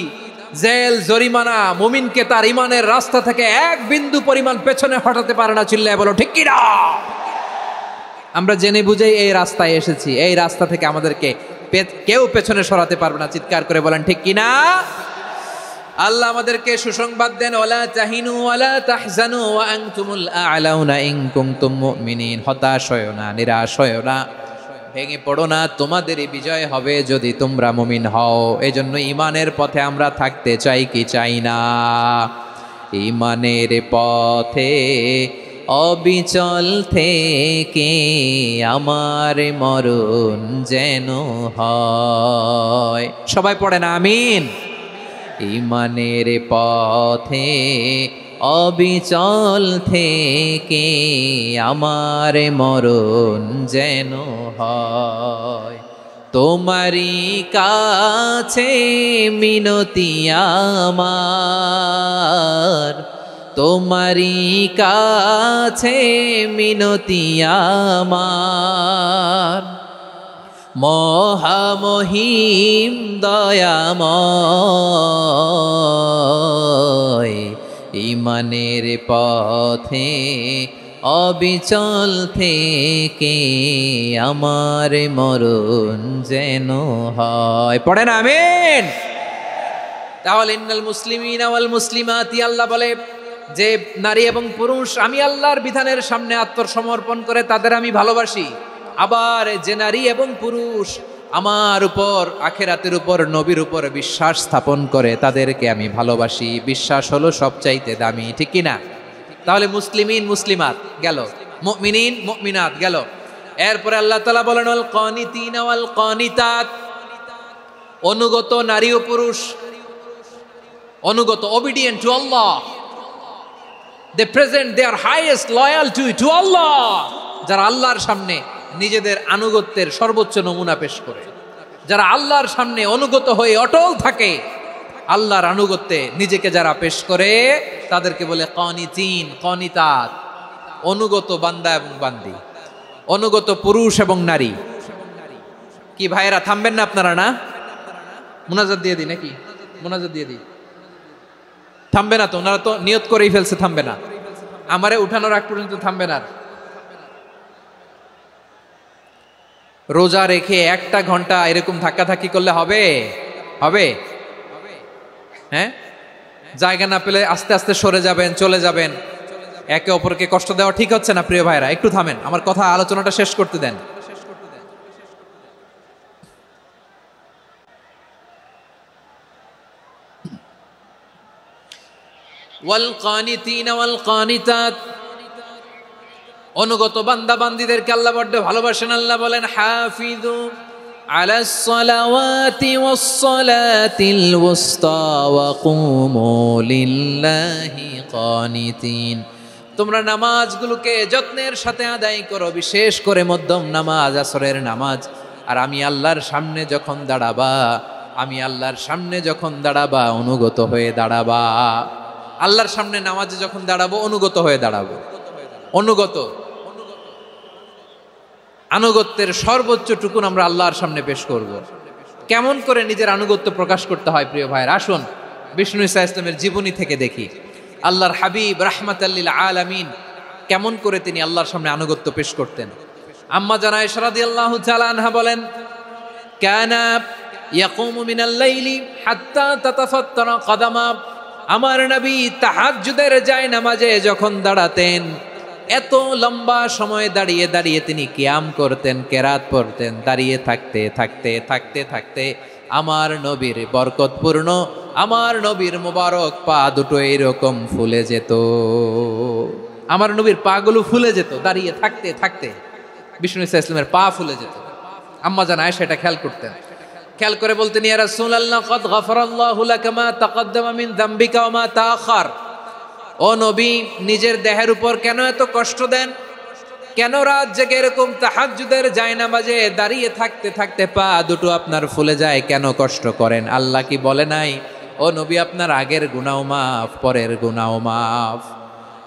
জেল, জরিমানা মুমিনকে তার ইমানের রাস্তা থেকে এক বিন্দু পরিমাণ পেছনে হটাতে পারে না। চিল্লায় বলো ঠিক কিনা? আমরা জেনে বুঝেই এই রাস্তায় এসেছি, এই রাস্তা থেকে আমাদেরকে কেউ পেছনে সরাতে পারবে না। চিৎকার করে বলেন ঠিক কিনা? আল্লাহ আমাদেরকে সুসংবাদ দেন, ওয়ালা তাহিনু ওয়ালা তাহজানু ওয়া আনতুমুল আ'লাউনা ইন কুনতুম মুমিনিন। হতাশ হয়ো না, নিরাশ হয়ো না, ভেঙে পড়ো না, তোমাদেরই বিজয় হবে যদি তোমরা মুমিন হও। এজন্য ঈমানের পথে আমরা থাকতে চাই কি চাই না? ঈমানের পথে অবিচল থেকে আমার মরণ যেন হয়। সবাই পড়েন আমিন। ঈমানের পথে অবিচল থেকে আমার মরণ যেন হয়। তোমারই কাছে মিনতি আমার, তোমারই কাছে মিনতি আমার, মহামহিম দয়াময়। ঈমানের পথে অবিচল থেকে আমার মরণ যেন হয়। পড়েন আমিন। তাহলে ইন্নাল মুসলিমিনা ওয়াল মুসলিমাতি, আল্লাহ বলে যে নারী এবং পুরুষ আমি আল্লাহর বিধানের সামনে আত্মসমর্পণ করে তাদের আমি ভালোবাসি। আবার যে নারী এবং পুরুষ আমার উপর, আখিরাতের উপর, নবীর উপর বিশ্বাস স্থাপন করে তাদেরকে আমি ভালোবাসি। বিশ্বাস হলো সবচাইতে দামি। ঠিক কিনা? তাহলে মুসলিমিন মুসলিমাত গেল, মুমিনিন মুমিনাত গেল। এরপরে আল্লাহ তাআলা বলেন, ওয়াল কানিতিনা ওয়াল কানিতাত, অনুগত নারী ও পুরুষ, অনুগত, obedient to Allah, they present their highest loyalty to Allah, যারা আল্লাহর সামনে নিজেদের আনুগত্যের সর্বোচ্চ নমুনা পেশ করে, যারা আল্লাহর সামনে অনুগত হয়ে অটল থাকে, আল্লাহর আনুগত্যে নিজেকে যারা পেশ করে তাদেরকে বলে কানিতিন, কানিতাত, অনুগত বান্দা এবং বান্দি, অনুগত পুরুষ এবং নারী। কি ভাইয়েরা থামবেন না আপনারা? না, মুনাজাত দিয়ে দিই নাকি? মুনাজাত দিয়ে দিই। থামবে না তো? ওনারা তো নিয়ত করেই ফেলছে থামবে না। আমারে উঠানোর আগ পর্যন্ত থামবেন আর। রোজা রেখে 1টা ঘন্টা এরকম ধাক্কাধাক্কি করলে হবে? হবে? হ্যাঁ, জায়গা না পেলে আস্তে আস্তে সরে যাবেন, চলে যাবেন। একে অপরকে কষ্ট দেওয়া ঠিক হচ্ছে না প্রিয় ভাইরা, একটু থামেন, আমার কথা আলোচনাটা শেষ করতে দেন। ওয়াল কানিতিনা ওয়াল কানিতাত, অনুগত বান্দা বান্দীদেরকে আল্লাহ বড্ড ভালোবাসেন। আল্লাহ বলেন হাফিজু আলাস সালাওয়াতি ওয়াস সালাতিল ওয়াসতা ওয়া কুমু লিল্লাহি কানিতিন। তোমরা নামাজগুলোকে যত্নের সাথে আদায় করো, বিশেষ করে মধ্যম নামাজ, আসরের নামাজ। আর আমি আল্লাহর সামনে যখন দাঁড়াবা, আমি আল্লাহর সামনে যখন দাঁড়াবা অনুগত হয়ে দাঁড়াবা। আল্লাহর সামনে নামাজে যখন দাঁড়াবো অনুগত হয়ে দাঁড়াবো। অনুগত, আনুগত্যের সর্বোচ্চ টুকুন আমরা আল্লাহর সামনে পেশ করব। কেমন করে নিজের আনুগত্য প্রকাশ করতে হয় প্রিয় ভাইয়ের, আসুন বিষ্ণু ঈসা ইসলামের জীবনী থেকে দেখি। আল্লাহর হাবিব রাহমাতাল লিল আলামিন কেমন করে তিনি আল্লাহর সামনে আনুগত্য পেশ করতেন। আম্মা জানা আয়েশা রাদিয়াল্লাহু তাআলা আনহা বলেন, কানা ইয়াকুমু মিনাল লাইলি হাত্তা তাতাফাত্তারা কদামা। আমার নবী তাহাজ্জুদের নামাজে যখন দাঁড়াতেন, এত লম্বা সময় দাঁড়িয়ে দাঁড়িয়ে তিনি কিয়াম করতেন, কেরাত পড়তেন। দাঁড়িয়ে থাকতে থাকতে থাকতে থাকতে আমার নবীর বরকতপূর্ণ, আমার নবীর মোবারক পা দুটো এইরকম ফুলে যেত। আমার নবীর পা গুলো ফুলে যেত দাঁড়িয়ে থাকতে থাকতে। বিষ্ণু ঈসা ইসলামের পা ফুলে যেত। আম্মা জান আয়েশা এটা খেয়াল করতেন। খেয়াল করে বলতেন, ইয়া রাসূলুল্লাহ কদ গফারাল্লাহু লাকা মা তাকদ্দামা মিন যামবিকা ওয়া মা তাআখার। ও নবী, নিজের দেহের উপর কেন এত কষ্ট দেন? কেন রাত জেগে এরকম তাহাজ্জুদের জায়নামাজে দাঁড়িয়ে থাকতে থাকতে পা দুটো আপনার ফুলে যায়, কেন কষ্ট করেন? আল্লাহ কি বলে নাই, ও নবী আপনার আগের গুনাহ মাফ, পরের গুনাহ মাফ?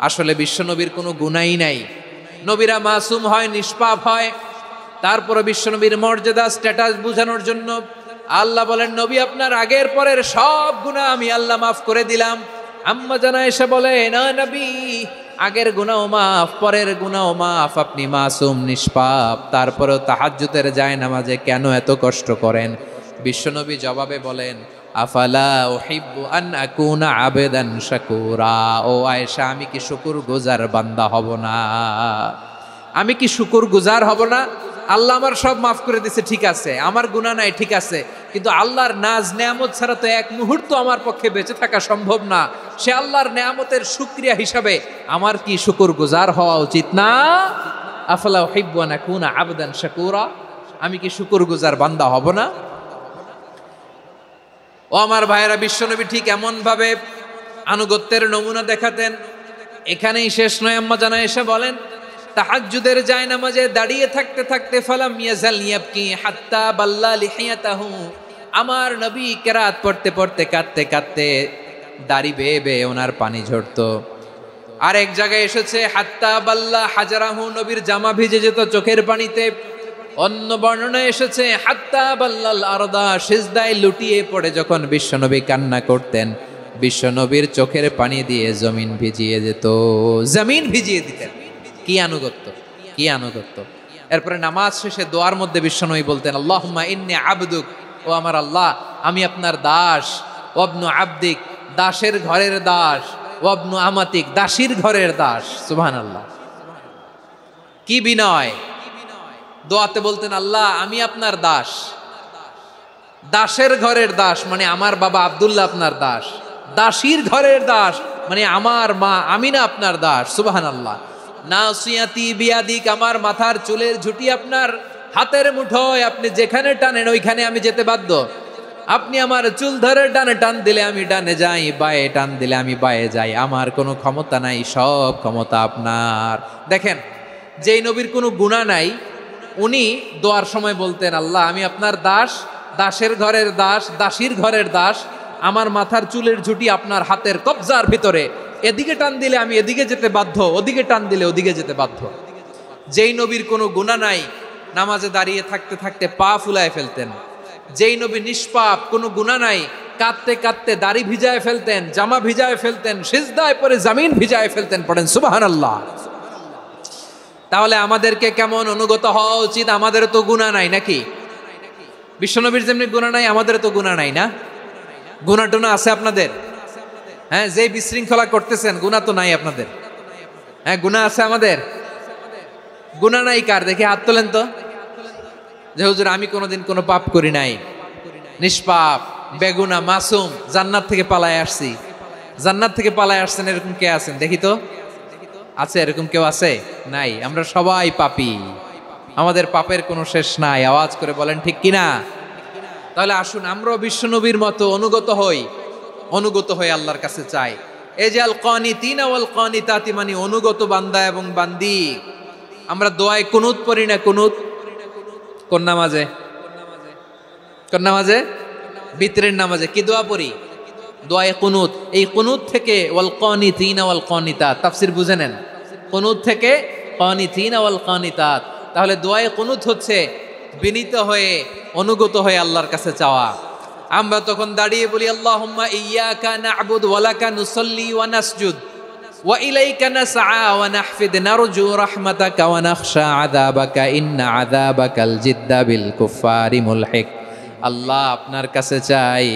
আসলে বিশ্ব নবীর কোনো গুনাহই নাই। নবীরা মাসুম হয়, নিষ্পাপ হয়। তারপরে বিশ্ব নবীর মর্যাদা, স্ট্যাটাস বোঝানোর জন্য আল্লাহ বলেন, নবী আপনার আগের পরের সব গুনাহ আমি আল্লাহ মাফ করে দিলাম। আম্মা জানা এসে বলে, না নবী, আগের গুনাহ মাফ, পরের গুনাহ মাফ, আপনি মাসুম, নিষ্পাপ, তারপরেও তাহাজ্জুদের জায়নামাজে কেন এত কষ্ট করেন? বিশ্বনবী জবাবে বলেন, আফালা উহিব্বু আন আকুনা আবেদান শাকুরা। ও আয়েশা, আমি কি শুকরগুজার বান্দা হব না? আমি কি শুকরগুজার হব না? আল্লাহ আমার সব মাফ করে দিয়েছে, ঠিক আছে, আমার গুনাহ নাই, ঠিক আছে, কিন্তু আল্লাহর নাজ নেয়ামত ছাড়া তো এক মুহূর্ত আমার পক্ষে বেঁচে থাকা সম্ভব না। সে আল্লাহর নেয়ামতের শুকরিয়া হিসাবে আমার কি শুকরগুজার হওয়া উচিত না? আফালা উহিব্বু আন আকুনা আবদান শাকুরা। আমি কি শুকরগুজার বান্দা হব না? ও আমার ভাইয়েরা, বিশ্বনবী ঠিক এমন ভাবে আনুগত্যের নমুনা দেখাতেন। এখানেই শেষ নয়। আম্মা জানা এসে বলেন, তাহাজ্জুদের জায়নামাজে দাঁড়িয়ে থাকতে থাকতে ফালাম ইয়াজাল ইয়াবকি হাত্তা বাল্লা লিহিয়াতাহু। আমার নবী কেরাত পড়তে পড়তে কাঁদতে কাঁদতে দাড়ি বেয়ে বেয়ে ওনার পানি ঝরতো। আর এক জায়গায় এসেছে হাত্তা বাল্লা হাজারাহু, নবীর জামা ভিজে যেত চোখের পানিতে। অন্য বর্ণনায় এসেছে হাত্তা বাল্লাল আরদা, সিজদায় লুটিয়ে পড়ে যখন বিশ্বনবী কান্না করতেন, বিশ্বনবীর চোখের পানি দিয়ে জমিন ভিজিয়ে যেত, জমিন ভিজিয়ে দিতেন। কি আনুগত্য, কি আনুগত্য! এরপরে নামাজ শেষে দোয়ার মধ্যে বিশ্বনবী বলতেন, আল্লাহুম্মা ইন্নী আবদুক, ও আমার আল্লাহ, আমি আপনার দাস। ওয়াবনু আবদিক, দাসের ঘরের দাস। ওয়াবনু আমাতিক, দাসীর ঘরের দাস। সুবহানাল্লাহ, কি বিনয়! দোয়াতে বলতেন, আল্লাহ আমি আপনার দাস। দাসের ঘরের দাস মানে আমার বাবা আব্দুল্লাহ আপনার দাস। দাসীর ঘরের দাস মানে আমার মা আমিনা আপনার দাস। সুবহানাল্লাহ। নাসিয়াতি বিয়াদিক, আমার মাথার চুলের ঝুঁটি আপনার হাতের মুঠোয়, আপনি যেখানে টানেন ওইখানে আমি যেতে বাধ্য। আপনি আমার চুল ধরে ডানে টান দিলে আমি ডানে যাই, বায়ে টান দিলে আমি বায়ে যাই। আমার কোনো ক্ষমতা নাই, সব ক্ষমতা আপনার। দেখেন, যেই নবীর কোনো গুনাহ নাই, উনি দোয়ার সময় বলতেন, আল্লাহ আমি আপনার দাস, দাসের ঘরের দাস, দাসীর ঘরের দাস। আমার মাথার চুলের ঝুঁটি আপনার হাতের কবজার ভিতরে, এদিকে টান দিলে আমি এদিকে যেতে বাধ্য, ওদিকে টান দিলে ওদিকে যেতে বাধ্য। যেই নবীর কোনো গুনাহ নাই, নামাজে দাঁড়িয়ে থাকতে থাকতে পা ফুলায় ফেলতেন। যেই নবী নিষ্পাপ, কোনো গুনাহ নাই, কাঁদতে কাঁদতে দাড়ি ভিজায় ফেলতেন, জামা ভিজায় ফেলতেন, সিজদায় পরে জমিন ভিজায় ফেলতেন। পড়েন সুবহানাল্লাহ। তাহলে আমাদেরকে কেমন অনুগত হওয়া উচিত? আমাদের তো গুনাহ নাই নাকি? বিশ্বনবীর যেমনি গুনাহ নাই, আমাদের তো গুনাহ নাই না? গুনাহ টুনা আছে আপনাদের? হ্যাঁ, যে বিশৃঙ্খলা করতেছেন গুনাহ তো নাই আপনাদের? হ্যাঁ, গুনাহ আছে আমাদের? গুনাহ নাই কার? দেখি হাত তোলেন তো, যে হুজুর আমি কোনোদিন কোনো পাপ করি নাই, নিষ্পাপ, বেগুনা, মাসুম, জান্নাত থেকে পালায় আসছি। জান্নাত থেকে পালায় আসছেন এরকম কে আছেন দেখি তো? আছে এরকম কেউ? আছে? নাই। আমরা সবাই পাপী, আমাদের পাপের কোনো শেষ নাই। আওয়াজ করে বলেন ঠিক কিনা? তাহলে আসুন আমরাও বিশ্বনবীর মতো অনুগত হই, অনুগত হয়ে আল্লাহর কাছে চাই। এই যে আল কানিতিনা ওয়াল কানিতাতি, মানে অনুগত বান্দা এবং বান্দি। আমরা দোয়ায় কুনুত পড়ি না? কুনুত কোন নামাজে? কোন নামাজে? বিতরের নামাজে কি দোয়া পড়ি? দোয়ায়ে কুনুত। এই কুনুত থেকে ওয়াল কানিতিনা ওয়াল কানিতাত, তাফসীর বুঝে নেন। কুনুত থেকে কানিতিনা ওয়াল কানিতাত। তাহলে দোয়ায়ে কুনুত হচ্ছে বিনীত হয়ে, অনুগত হয়ে আল্লাহর কাছে চাওয়া। আমরা তখন দাঁড়িয়ে বলি আল্লাহুম্মা ইয়্যাকা না'বুদু ওয়া লাকা নুসাল্লি ওয়া নাসজুদ ওয়া ইলাইকা নাসআ ওয়া নাহফিদ নারজু রাহমাতাকা ওয়া নাখশা আযাবাকা ইন্না আযাবাকাল জিদ্দা বিল কুফফারি মুলহিক। আল্লাহ, আপনার কাছে চাই,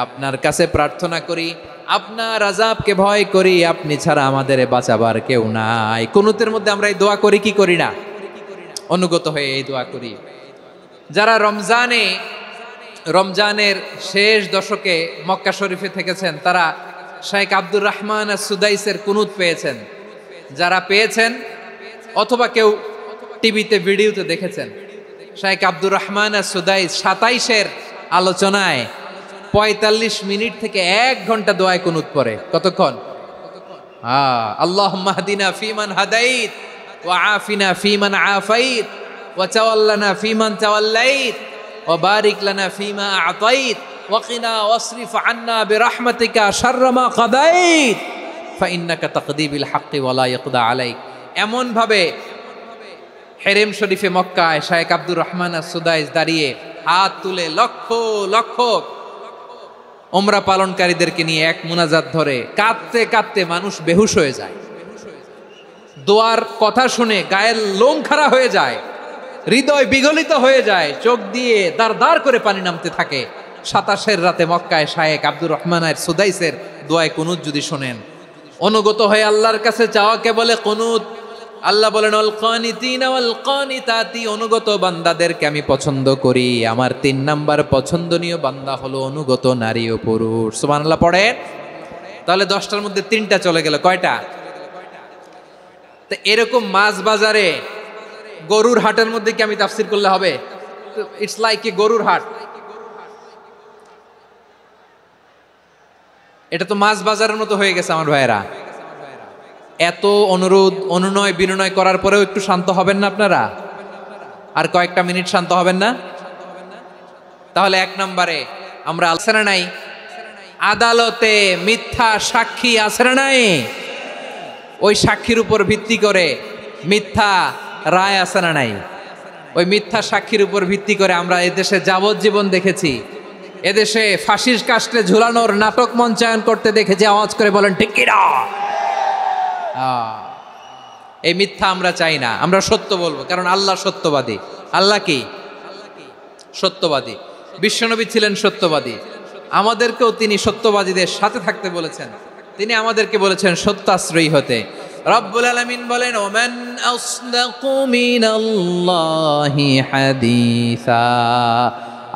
আপনার কাছে প্রার্থনা করি, আপনার আযাবকে ভয় করি, আপনি ছাড়া আমাদের বাঁচাবার কেউ নাই। কুনুতের মধ্যে আমরা এই দোয়া করি কি করি না? অনুগত হয়ে এই দোয়া করি। যারা রমজানের শেষ দশকে মক্কা শরীফে থেকেছেন তারা শাইখ আব্দুর রহমান আস-সুদাইসের কুনুত পেয়েছেন। যারা পেয়েছেন অথবা কেউ টিভিতে ভিডিওতে দেখেছেন, শাইখ আব্দুর রহমান আস-সুদাইস 27-এর আলোচনায় 45 মিনিট থেকে 1 ঘন্টা দোয়ায় কুনুত পড়ে। কতক্ষণ? আল্লাহুম্মা হদিনা ফিমান হাদাইত ওয়া আফিনা ফিমান আফাইত ওয়া তাওয়াল্লানা ফিমান তাওয়াল্লাইত ওয়া বারিক লানা ফিমা আ'তাইত ওয়া কিনা ওয়াসরিফ আন্না বিরহমাতিকা শাররা মা কাদাইত ফাইন্নাকা তাকদি বিল হাক্কি ওয়া লা ইয়াকদা আলাইক। এমন ভাবে হেরেম শরীফে মক্কায় শাইখ আব্দুর রহমান আস-সুদাইস দাঁড়িয়ে হাত তুলে লক্ষ লক্ষ উমরা পালনকারীদেরকে নিয়ে এক মুনাজাত ধরে কাঁদতে কাঁদতে মানুষ বেহুশ হয়ে যায়। দোয়ার কথা শুনে গায়ের লোম খাড়া হয়ে যায়, হৃদয় বিগলিত হয়ে যায়, চোখ দিয়ে দার দার করে পানি নামতে থাকে। 27-এর রাতে মক্কায় শাইখ আব্দুর রহমান আস-সুদাইসের দোয়ায় কুনুত যদি শোনেন, অনুগত হয়ে আল্লাহর কাছে চাওয়াকে বলে কুনুত। আল্লাহ বলেন আল কানিতিনা ওয়াল কানিতাতি, অনুগত বান্দাদেরকে আমি পছন্দ করি। আমার 3 নাম্বার পছন্দনীয় বান্দা হলো অনুগত নারী ও পুরুষ। সুবহানাল্লাহ পড়েন। তাহলে 10টার মধ্যে 3টা চলে গেল। কয়টা? তো এরকম মাছ বাজারে গরুর হাটের মধ্যে কি আমি তাফসীর করলে হবে? ইটস লাইক এ গরুর হাট। এটা তো মাছ বাজারের মতো হয়ে গেছে আমার ভাইয়েরা। এত অনুরোধ অনুনয় বিনয় করার পরেও একটু শান্ত হবেন না আপনারা? আর কয়েকটা মিনিট শান্ত হবেন না? তাহলে 1 নম্বরে আমরা আছে না নাই? আদালতে মিথ্যা সাক্ষী আছে না নাই? ওই সাক্ষীর উপর ভিত্তি করে মিথ্যা রায় আছে না নাই? ওই মিথ্যা সাক্ষীর উপর ভিত্তি করে আমরা এদেশে যাবজ্জীবন দেখেছি, এদেশে ফাঁসির কাস্টে ঝুলানোর নাটক মঞ্চায়ন করতে দেখেছি। আওয়াজ করে বলেন ঠিক কিনা? এই মিথ্যা আমরা চাই না, আমরা সত্য বলবো, কারণ আল্লাহ সত্যবাদী। আল্লাহ কি? সত্যবাদী। বিশ্বনবী ছিলেন সত্যবাদী, আমাদেরকেও তিনি সত্যবাদীদের সাথে থাকতে বলেছেন। তিনি আমাদেরকে বলেছেন সত্যাশ্রয়ী হতে। রব্বুল আলামিন বলেন ওমান আসদাকু মিনাল্লাহি হাদিসা,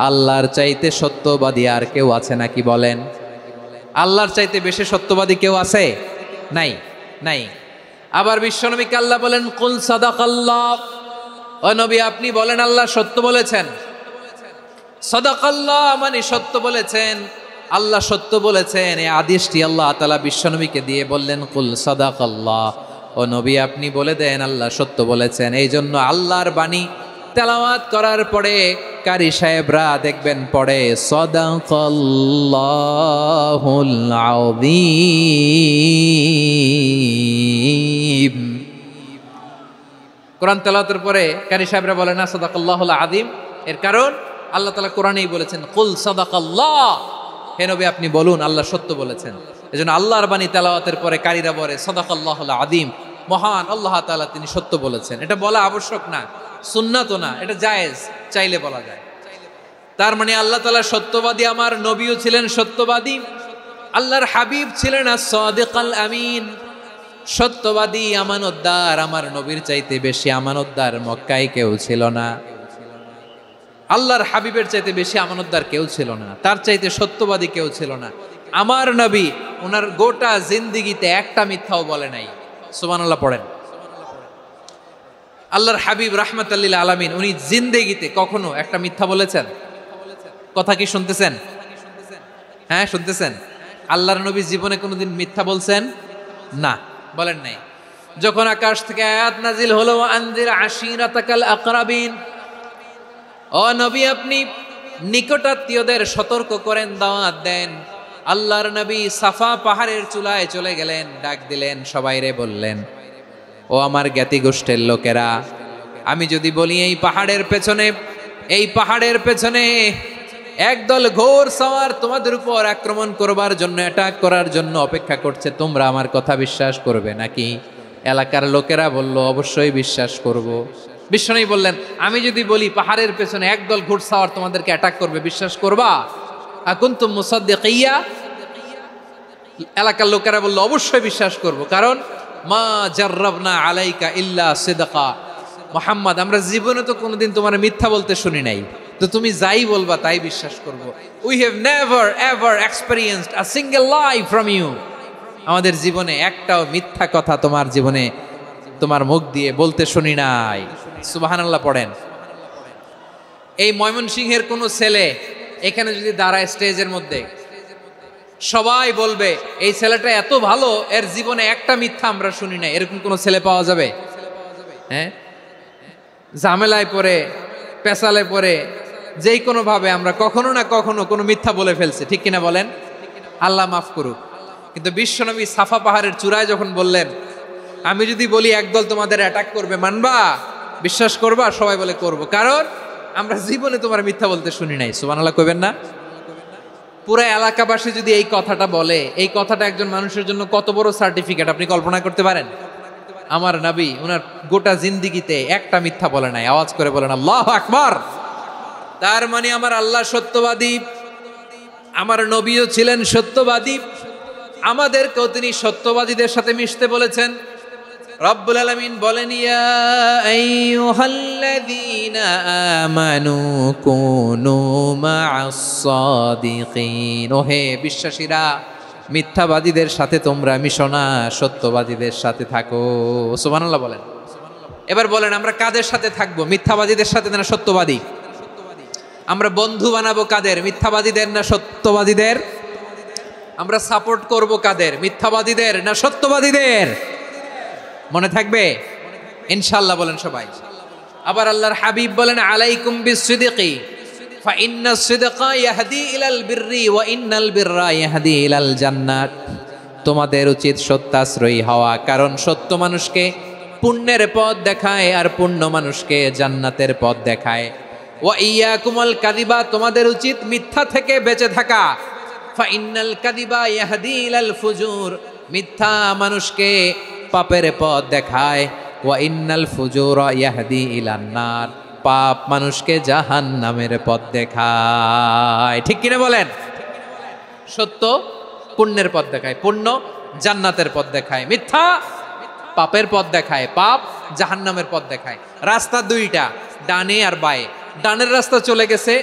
আল্লাহর চাইতে সত্যবাদী আর কেউ আছে নাকি বলেন? আল্লাহর চাইতে বেশি সত্যবাদী কেউ আছে? নাই, নাই। আবার বিশ্বনবীকে আল্লাহ বলেন কুল সাদাকাল্লাহ, ও নবী আপনি বলেন আল্লাহ সত্য বলেছেন। সাদাকাল্লাহ মানে সত্য বলেছেন, আল্লাহ সত্য বলেছেন। এই আদেশটি আল্লাহ তাআলা বিশ্বনবীকে দিয়ে বললেন কুল সাদাকাল্লাহ, ও নবী আপনি বলে দেন আল্লাহ সত্য বলেছেন। এই জন্য আল্লাহর বাণী তেলাওয়াত করার পরে কারি সাহেবরা দেখবেন পড়ে সাদাকাল্লাহুল আযীম। কোরআন তেলাওয়াতের পরে কারি সাহেবরা বলে না সাদাকাল্লাহুল আযীম, এর কারণ আল্লাহ তাআলা কোরআনেই বলেছেন কুল সাদাকাল্লাহ, হে নবী আপনি বলুন আল্লাহ সত্য বলেছেন। এজন্য আল্লাহর বাণী তেলাওয়াতের পরে কারীরা বলে সাদাকাল্লাহুল আযীম, মহান আল্লাহ তাআলা তিনি সত্য বলেছেন। এটা বলা আবশ্যক না, সুন্নাতও না, এটা জায়েজ, চাইলে বলা যায়। তার মানে আল্লাহ তাআলা সত্যবাদী, আমার নবীও ছিলেন সত্যবাদী, আল্লাহর হাবিব ছিলেন as-সাদিকাল আমিন, সত্যবাদী আমানতদার। আমার নবীর চাইতে বেশি আমানতদার মক্কায় কেউ ছিল না, আল্লাহর হাবিবের চাইতে বেশি আমানতদার কেউ ছিল না, তার চাইতে সত্যবাদী কেউ ছিল না। আমার নবী ওনার গোটা জিন্দেগিতে একটা মিথ্যাও বলে নাই। সুবহানাল্লাহ পড়েন। আল্লাহর হাবিব রাহমাতাল লিল আলামিন উনি জিন্দেগিতে কখনো একটা মিথ্যা বলেছেন? কথা কি শুনতেছেন? হ্যাঁ শুনতেছেন? আল্লাহর নবী জীবনে কোনোদিন মিথ্যা বলছেন? না, বলেন নাই। যখন আকাশ থেকে আয়াত নাজিল হলো আনজির আশিরাতাকাল আকরাবিন, ও নবী আপনি নিকটাত্মীয়দের সতর্ক করেন, দাওয়াত দেন। আল্লাহর নবী সাফা পাহাড়ের চূড়ায় চলে গেলেন, ডাক দিলেন, সবাইরে বললেন, ও আমার জ্ঞাতি গোষ্ঠীর লোকেরা, আমি যদি বলি এই পাহাড়ের পেছনে একদল ঘোর সওয়ার তোমাদের উপর আক্রমণ করবার জন্য, অ্যাটাক করার জন্য অপেক্ষা করছে, তোমরা আমার কথা বিশ্বাস করবে নাকি? এলাকার লোকেরা বলল অবশ্যই বিশ্বাস করব। বিশ্বনবী বললেন, আমি যদি বলি পাহাড়ের পেছনে একদল ঘোড়সাওয়ার তোমাদেরকে অ্যাটাক করবে, বিশ্বাস করবা? আকুনতুম মুসাদ্দিকিয়া? এলাকার লোকেরা বলল অবশ্যই বিশ্বাস করব, কারণ মা জাররাবনা আলাইকা ইল্লা সিদকা, মুহাম্মদ আমরা জীবনে তো কোনোদিন তোমার মিথ্যা বলতে শুনি নাই, তো তুমি যাই বলবা তাই বিশ্বাস করব। We have never ever experienced a single lie from you, আমাদের জীবনে একটাও মিথ্যা কথা তোমার জীবনে তোমার মুখ দিয়ে বলতে শুনি নাই। সুবহানাল্লাহ পড়েন। এই ময়মনসিংহের কোন ছেলে এখানে যদি দাঁড়ায় স্টেজের মধ্যে, সবাই বলবে এই ছেলেটা এত ভালো, এর জীবনে একটা মিথ্যা আমরা শুনি নাই, এরকম কোন ছেলে পাওয়া যাবে? হ্যাঁ, ঝামেলায় পড়ে, পেশালে পড়ে, যেই কোনো ভাবে আমরা কখনো না কখনো কোনো মিথ্যা বলে ফেলছি, ঠিক কিনা বলেন? আল্লাহ মাফ করুক। কিন্তু বিশ্বনবী সাফা পাহাড়ের চূড়ায় যখন বললেন, আমি যদি বলি একদল তোমাদের অ্যাটাক করবে, মানবা? বিশ্বাস করবা? সবাই বলে করব, কারণ আমরা জীবনে তোমার মিথ্যা বলতে শুনি নাই। সুবহানাল্লাহ কইবেন না? পুরো এলাকাবাসী যদি এই কথাটা বলে, এই কথাটা একজন মানুষের জন্য কত বড় সার্টিফিকেট আপনি কল্পনা করতে পারেন? আমার নবী ওনার গোটা জিন্দেগিতে একটা মিথ্যা বলে নাই। আওয়াজ করে বলেন আল্লাহু আকবার। তার মানে আমার আল্লাহ সত্যবাদী, আমার নবীও ছিলেন সত্যবাদী, আমাদেরকেও তিনি সত্যবাদীদের সাথে মিশতে বলেছেন। রব্বুল আলামিন বলেন, ইয়া আইয়ুহাল্লাযীনা আমানু কুনু মা'আস সাদিকিন, ওহে বিশ্বাসীরা, মিথ্যাবাদীদের সাথে তোমরা মিশো না, সত্যবাদীদের সাথে থাকো। সুবহানাল্লাহ বলেন। এবার বলেন আমরা কাদের সাথে থাকবো? মিথ্যাবাদীদের সাথে না সত্যবাদী? আমরা বন্ধু বানাবো কাদের? মিথ্যাবাদীদের না সত্যবাদীদের? আমরা সাপোর্ট করব কাদের? মিথ্যাবাদীদের না সত্যবাদীদের? মনে থাকবে ইনশাআল্লাহ বলেন সবাই। আবার আল্লাহর হাবিব বলেন, আলাইকুম বিসসিদকি ফাইন্নাস সিদকা ইয়াহদি ইলাল বিররি ওয়া ইন্নাল বিররা ইয়াহদি ইলাল জান্নাত। তোমাদের উচিত সত্যাশ্রয়ী হওয়া, কারণ সত্য মানুষকে পুণ্যের পথ দেখায় আর পুণ্য মানুষকে জান্নাতের পথ দেখায়। ওয়া ইয়াকুমুল কাযিবা, তোমাদের উচিত মিথ্যা থেকে বেঁচে থাকা। ফাইন্নাল কাযিবা ইয়াহদি ইলাল ফুজুর, মিথ্যা মানুষকে পাপের পথ দেখায়। ওয়া ইন্নাল ফুজুরা ইয়াহদি ইলান নার, পাপ মানুষকে জাহান্নামের পথ দেখায়। ঠিক কিনা বলেন? সত্য পুণ্যের পথ দেখায়, পুণ্য জান্নাতের পথ দেখায়, মিথ্যা পাপের পথ দেখায়, পাপ জাহান্নামের পথ দেখায়। রাস্তা দুইটা, ডানে আর বায়ে। ডানের রাস্তা চলে গেছে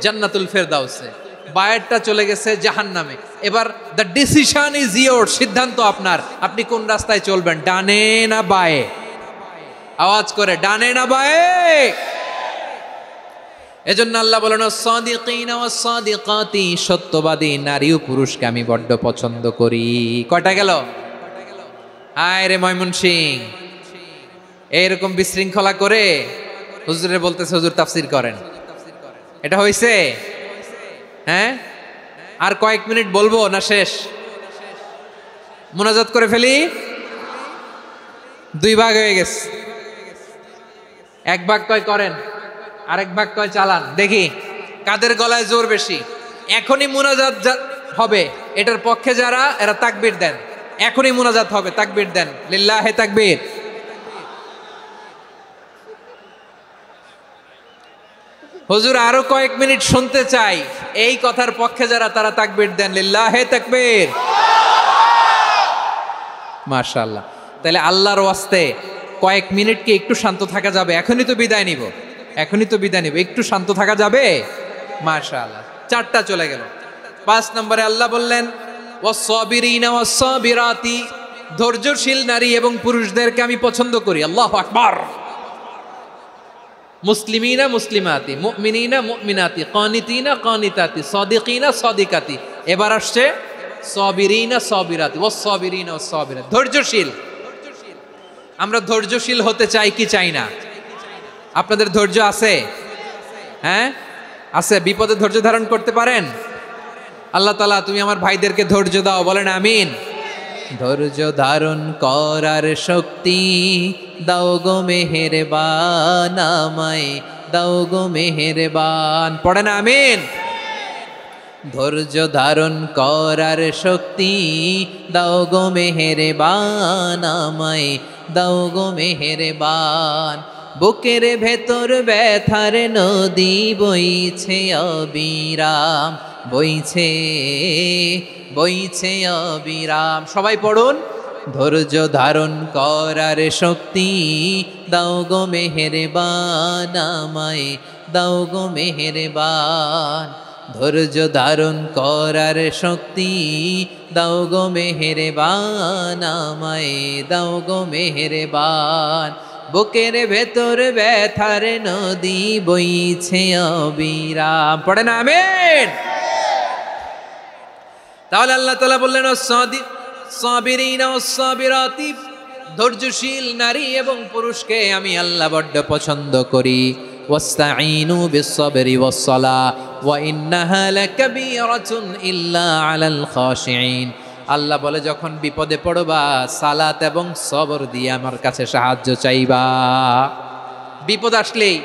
জান্নাতুল ফেরদাউসে, বায়েরটা চলে গেছে জাহান্নামে। এবার দ্য ডিসিশন ইজ ইয়োর, সিদ্ধান্ত আপনার, আপনি কোন রাস্তায় চলবেন, ডানে না বায়ে? আওয়াজ করে, ডানে না বায়ে? এজন্য আল্লাহ বলেন, সাদিকিনা ওয়াস সাদিকাতি, সত্যবাদী নারী ও পুরুষকে আমি বড্ড পছন্দ করি। কয়টা গেল? হায় রে ময়মনসিংহ, এইরকম বিশৃঙ্খলা করে হুজুরে বলতেছে হুজুর তাফসীর করেন, এটা হইছে? হ্যাঁ, আর কয়েক মিনিট বলবো না শেষ? মুনাজাত করে ফেলি। দুই ভাগ হয়ে গেছে, এক ভাগ কয় করেন, আরেক ভাগ কয় চালান। দেখি কাদের গলায় জোর বেশি। এখনই মুনাজাত হবে, এটার পক্ষে যারা এরা তাকবীর দেন, এখনই মুনাজাত হবে, তাকবীর দেন, লিল্লাহে তাকবীর। হুজুর আরো কয়েক মিনিট শুনতে চাই, এই কথার পক্ষে যারা তারা তাকবীর দেন, লিল্লাহে তাকবীর। মাশাআল্লাহ। তাহলে আল্লাহর ওয়াস্তে কয়েক মিনিট কি একটু শান্ত থাকা যাবে? এখনই তো বিদায় নিব, এখনই তো বিদায় নিব, একটু শান্ত থাকা যাবে? মাশাআল্লাহ। 4টা চলে গেল। 5 নম্বরে আল্লাহ বললেন ওয়াস-সাবিরিনা ওয়াস-সাবিরাতি, ধৈর্যশীল নারী এবং পুরুষদেরকে আমি পছন্দ করি। আল্লাহু আকবার। মুসলিমিনা মুসলিমাতি, মুমিনিনা মুমিনাতি, কানিতিনা কানিতাতি, সাদিকিনা সাদিকাতি। এবার আসছে সাবিরিনা সাবিরাতি, ওয়াস-সাবিরিনা ওয়াস-সাবিরাতি, ধৈর্যশীল। আমরা ধৈর্যশীল হতে চাই কি চাই না? আপনাদের ধৈর্য আছে? হ্যাঁ আছে। বিপদে ধৈর্য ধারণ করতে পারেন? আল্লাহ তাআলা তুমি আমার ভাইদেরকে ধৈর্য দাও, বলেন আমিন। ধৈর্য ধারণ করার শক্তি দাও গো মেহেরবান, আমায় দাও গো মেহেরবান, পড়েন আমিন। ধৈর্য ধারণ করার শক্তি দাও গো মেহেরবান, আমায় দাও গো মেহেরবান। বুকের ভেতর ব্যথার নদী বইছে অবিরাম, বইছে বইছে অবিরাম। সবাই পড়ুন, ধৈর্য ধারণ করার শক্তি দাও গো মেহেরবান, আমায় দাও গো মেহেরবান। ধৈর্য ধারণ করার শক্তি দাও গো মেহেরবান, আমায় দাও গো মেহেরবান। বুকের ভেতর ব্যথার নদী বইছে অবিরাম, পড়েন আমিন। তাহলে আল্লাহ তাআলা বললেন ওয়াস-সাবিরিনা ওয়াস-সাবিরাতি, ধৈর্যশীল নারী এবং পুরুষকে আমি আল্লাহ বড্ড পছন্দ করি। ওয়াস্তাঈনু বিস-সাবরি ওয়াস-সালাহ ওয়া ইন্নাহা লাকাবীরাতুন ইল্লা আলাল খাশিঈন। আল্লাহ বলে যখন বিপদে পড়বা সালাত এবং সবর দিয়ে আমার কাছে সাহায্য চাইবা। বিপদ আসলেই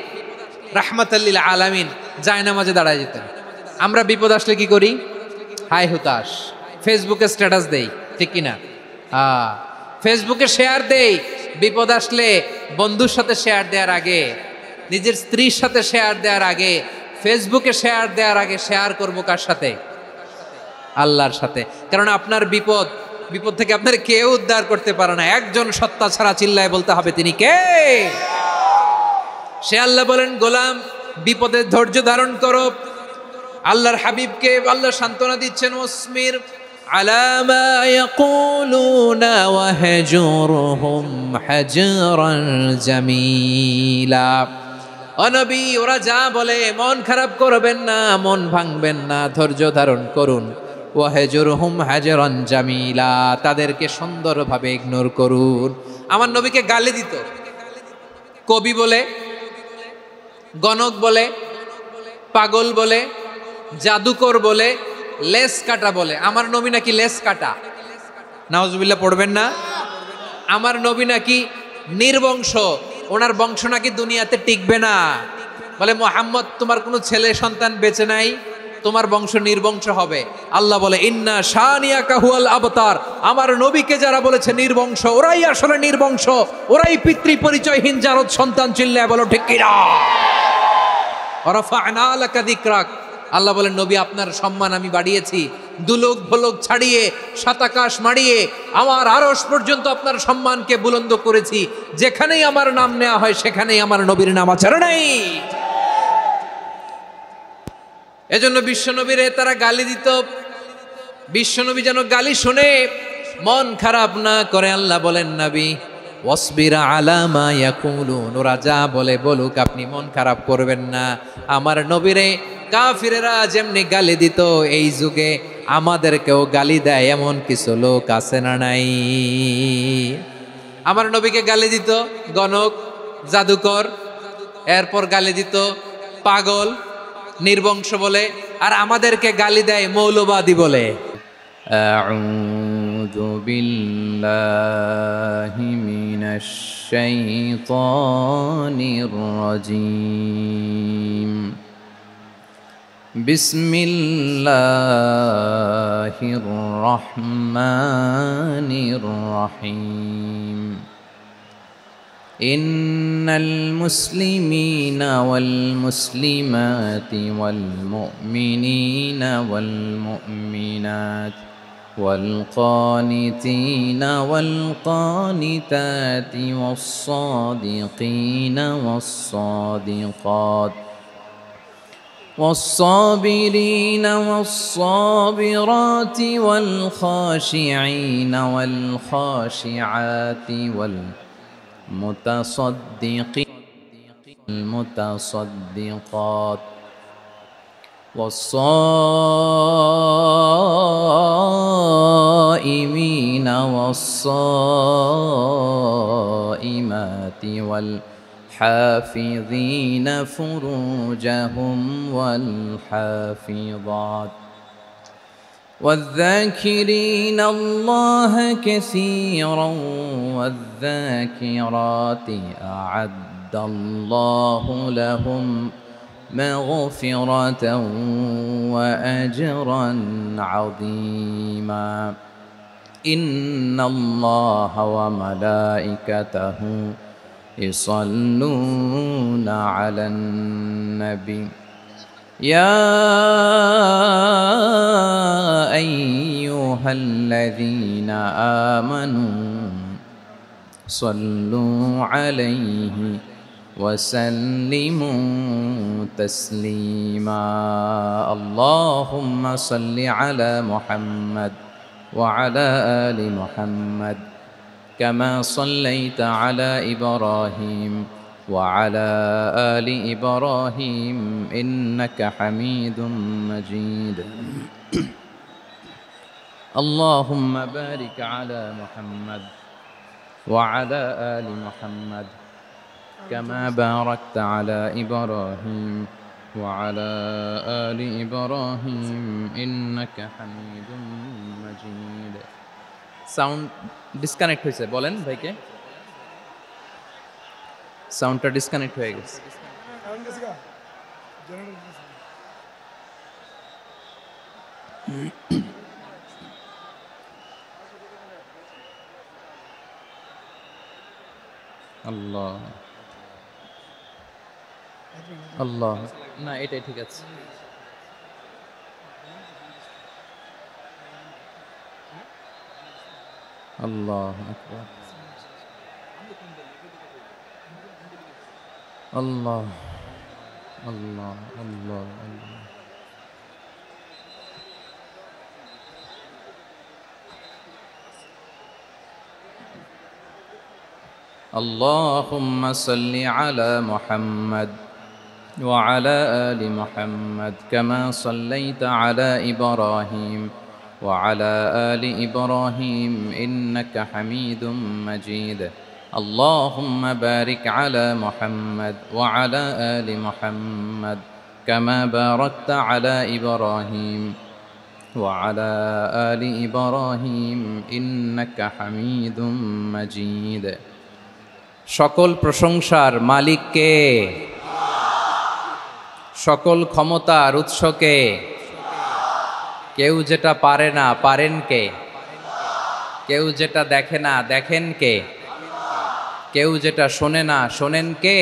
রাহমাতাল লিল আলামিন জায়নামাজে দাঁড়ায় যেতেন। আমরা বিপদ আসলে কি করি? হাই হুতাশ, ফেসবুকে স্ট্যাটাস দেই, ঠিক কিনা? ফেসবুকে শেয়ার দেই। বিপদ আসলে বন্ধুর সাথে শেয়ার দেওয়ার আগে, নিজের স্ত্রীর সাথে শেয়ার দেওয়ার আগে, ফেসবুকে শেয়ার দেওয়ার আগে শেয়ার করবো কার সাথে? আল্লাহর সাথে। কারণ আপনার বিপদ থেকে আপনার কেউ উদ্ধার করতে পারে না, একজন সত্তা ছাড়া। চিল্লায় বলতে হবে তিনি কে? সে আল্লাহ। বলেন গোলাম বিপদে ধৈর্য ধারণ করো। আল্লাহর হাবিবকে আল্লাহ সান্ত্বনা দিচ্ছেন ওয়াসমির আলা মা ইয়াকুলুনা ওয়াহজুরহুম হাজরান জামিলা। ও নবী, ওরা যা বলে মন খারাপ করবেন না, মন ভাঙবেন না, ধৈর্য ধারণ করুন। ওয়াহজুরহুম হাজরান জামিলা, তাদেরকে সুন্দরভাবে ইগনোর করুন। আমার নবীকে গালি দিত কবি বলে, গণক বলে, পাগল বলে, জাদুকর বলে, লেস কাটা বলে। আমার নবী নাকি লেস কাটা, নাউজুবিল্লাহ পড়বেন না। আমার নবী নাকি নির্বংশ, ওনার বংশ নাকি দুনিয়াতে টিকবে না। বলে মুহাম্মদ তোমার কোনো ছেলে সন্তান বেঁচে নাই, তোমার বংশ নির্বংশ হবে। আল্লাহ বলে ইন্না শানিয়াকা হুয়াল আবতার। আমার নবীকে যারা বলেছে নির্বংশ, ওরাই আসলে নির্বংশ, ওরাই পিতৃ পরিচয়হীন জারদ সন্তান। চিল্লায় বলো ঠিক কিনা? ওয়ারাফা'না লাকা যিকরাক। আল্লাহ বলেন নবী আপনার সম্মান আমি বাড়িয়েছি, দুলোক ভোলোক ছাড়িয়ে, সাতাকাশ মাড়িয়ে আমার আরশ পর্যন্ত আপনার সম্মানকে বুলন্দ করেছি। যেখানেই আমার নাম নেওয়া হয় সেখানেই আমার নবীর নাম আছে না নাই? এজন্য বিশ্বনবীরে তারা গালি দিত। বিশ্বনবী যেন গালি শুনে মন খারাপ না করে আল্লাহ বলেন নবী ওয়াসবির আলা মা ইয়াকুলুন, ওরা যা বলে বলুক, আপনি মন খারাপ করবেন না। আমার নবীরে কাফিরেরা যেমনি গালি দিত, এই যুগে আমাদেরকেও গালি দেয় এমন কিছু লোক আছে না নাই? আমার নবীকে গালি দিত গণক, জাদুকর, এরপর গালি দিত পাগল, নির্বংশ বলে, আর আমাদেরকে গালি দেয় মৌলবাদী বলে। আউযু বিল্লাহি মিনাশ শাইতানির রাজীম। بسم الله الرحمن الرحيم إن المسلمين والمسلمات والمؤمنين والمؤمنات والقانتين والقانتات والصادقين والصادقات والصابرين والصابرات والخاشعين والخاشعات والمتصدقين والمتصدقات والصائمين والصائمات والحافظين فروجهم والحافظات والذاكرين الله كثيرا والذاكرات أعد الله لهم مغفرة وأجرا عظيما إن الله وملائكته يصلون على النبي يا أيها الذين آمنوا صلوا عليه وسلموا تسليما اللهم صل على محمد وعلى آل محمد كما صليت على إبراهيم وعلى آل إبراهيم إنك حميد مجيد اللهم بارك على محمد وعلى آل محمد كما باركت على إبراهيم وعلى آل إبراهيم إنك حميد مجيد সাউন্ড ডিসকানেক্ট হয়েছে বলেন ভাইকে সাউন্ডটা ডিসকানেক্ট হয়ে গেছে আল্লাহ আল্লাহ না এটাই ঠিক আছে আল্লাহ আকবার আল্লাহ আল্লাহ আল্লাহ আল্লাহ اللهم صل على محمد وعلى آل محمد كما صليت على إبراهيم وعلى آل إبراهيم إنك حميد مجيد اللهم بارك على محمد وعلى آل محمد كما باركت على إبراهيم وعلى آل إبراهيم إنك حميد مجيد সকল প্রশংসার মালিক কে সকল ক্ষমতার উৎস কে কেউ যেটা পারে না পারেন কে কেউ যেটা দেখে না দেখেন কে কেউ যেটা শোনে না শোনেন কে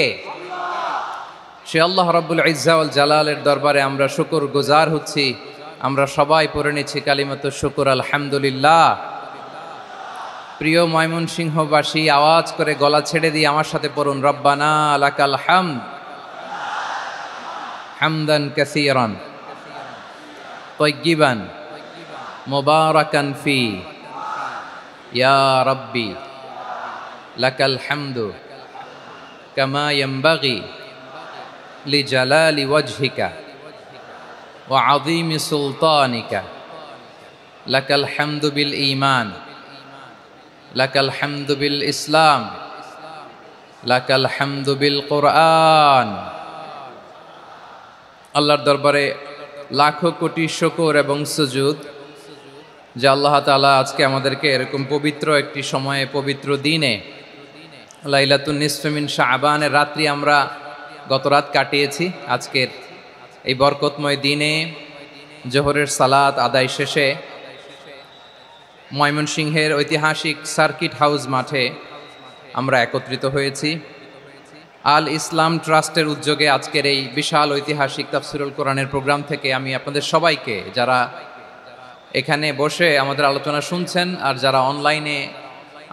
সে আল্লাহ রাব্বুল ইজ্জা ওয়াল জালালের দরবারে আমরা শুকর গুজার হচ্ছি আমরা সবাই পড়ে নিচ্ছি কালিমাতু শুকর আলহামদুলিল্লাহ প্রিয় ময়মনসিংহবাসী আওয়াজ করে গলা ছেড়ে দিয়ে আমার সাথে পড়ুন রব্বানা লাকাল হামদ হামদান কাসীরান طيبا مباركا فيه يا ربي لك الحمد كما ينبغي لجلال وجهك وعظيم سلطانك لك الحمد بالإيمان لك الحمد بالإسلام لك الحمد بالقرآن আল্লাহর দরবারে লাখো কোটি শুকর এবং সুজুদ যে আল্লাহ তাআলা আজকে আমাদেরকে এরকম পবিত্র একটি সময়ে পবিত্র দিনে লাইলাতুন নিসফে মিন শাবানের রাত্রি আমরা গত রাত কাটিয়েছি আজকের এই বরকতময় দিনে জোহরের সালাত আদায় শেষে ময়মনসিংহের ঐতিহাসিক সার্কিট হাউস মাঠে আমরা একত্রিত হয়েছি। আল ইসলাম ট্রাস্টের উদ্যোগে আজকের এই বিশাল ঐতিহাসিক তাফসিরুল কোরআনের প্রোগ্রাম থেকে আমি আপনাদের সবাইকে, যারা এখানে বসে আমাদের আলোচনা শুনছেন আর যারা অনলাইনে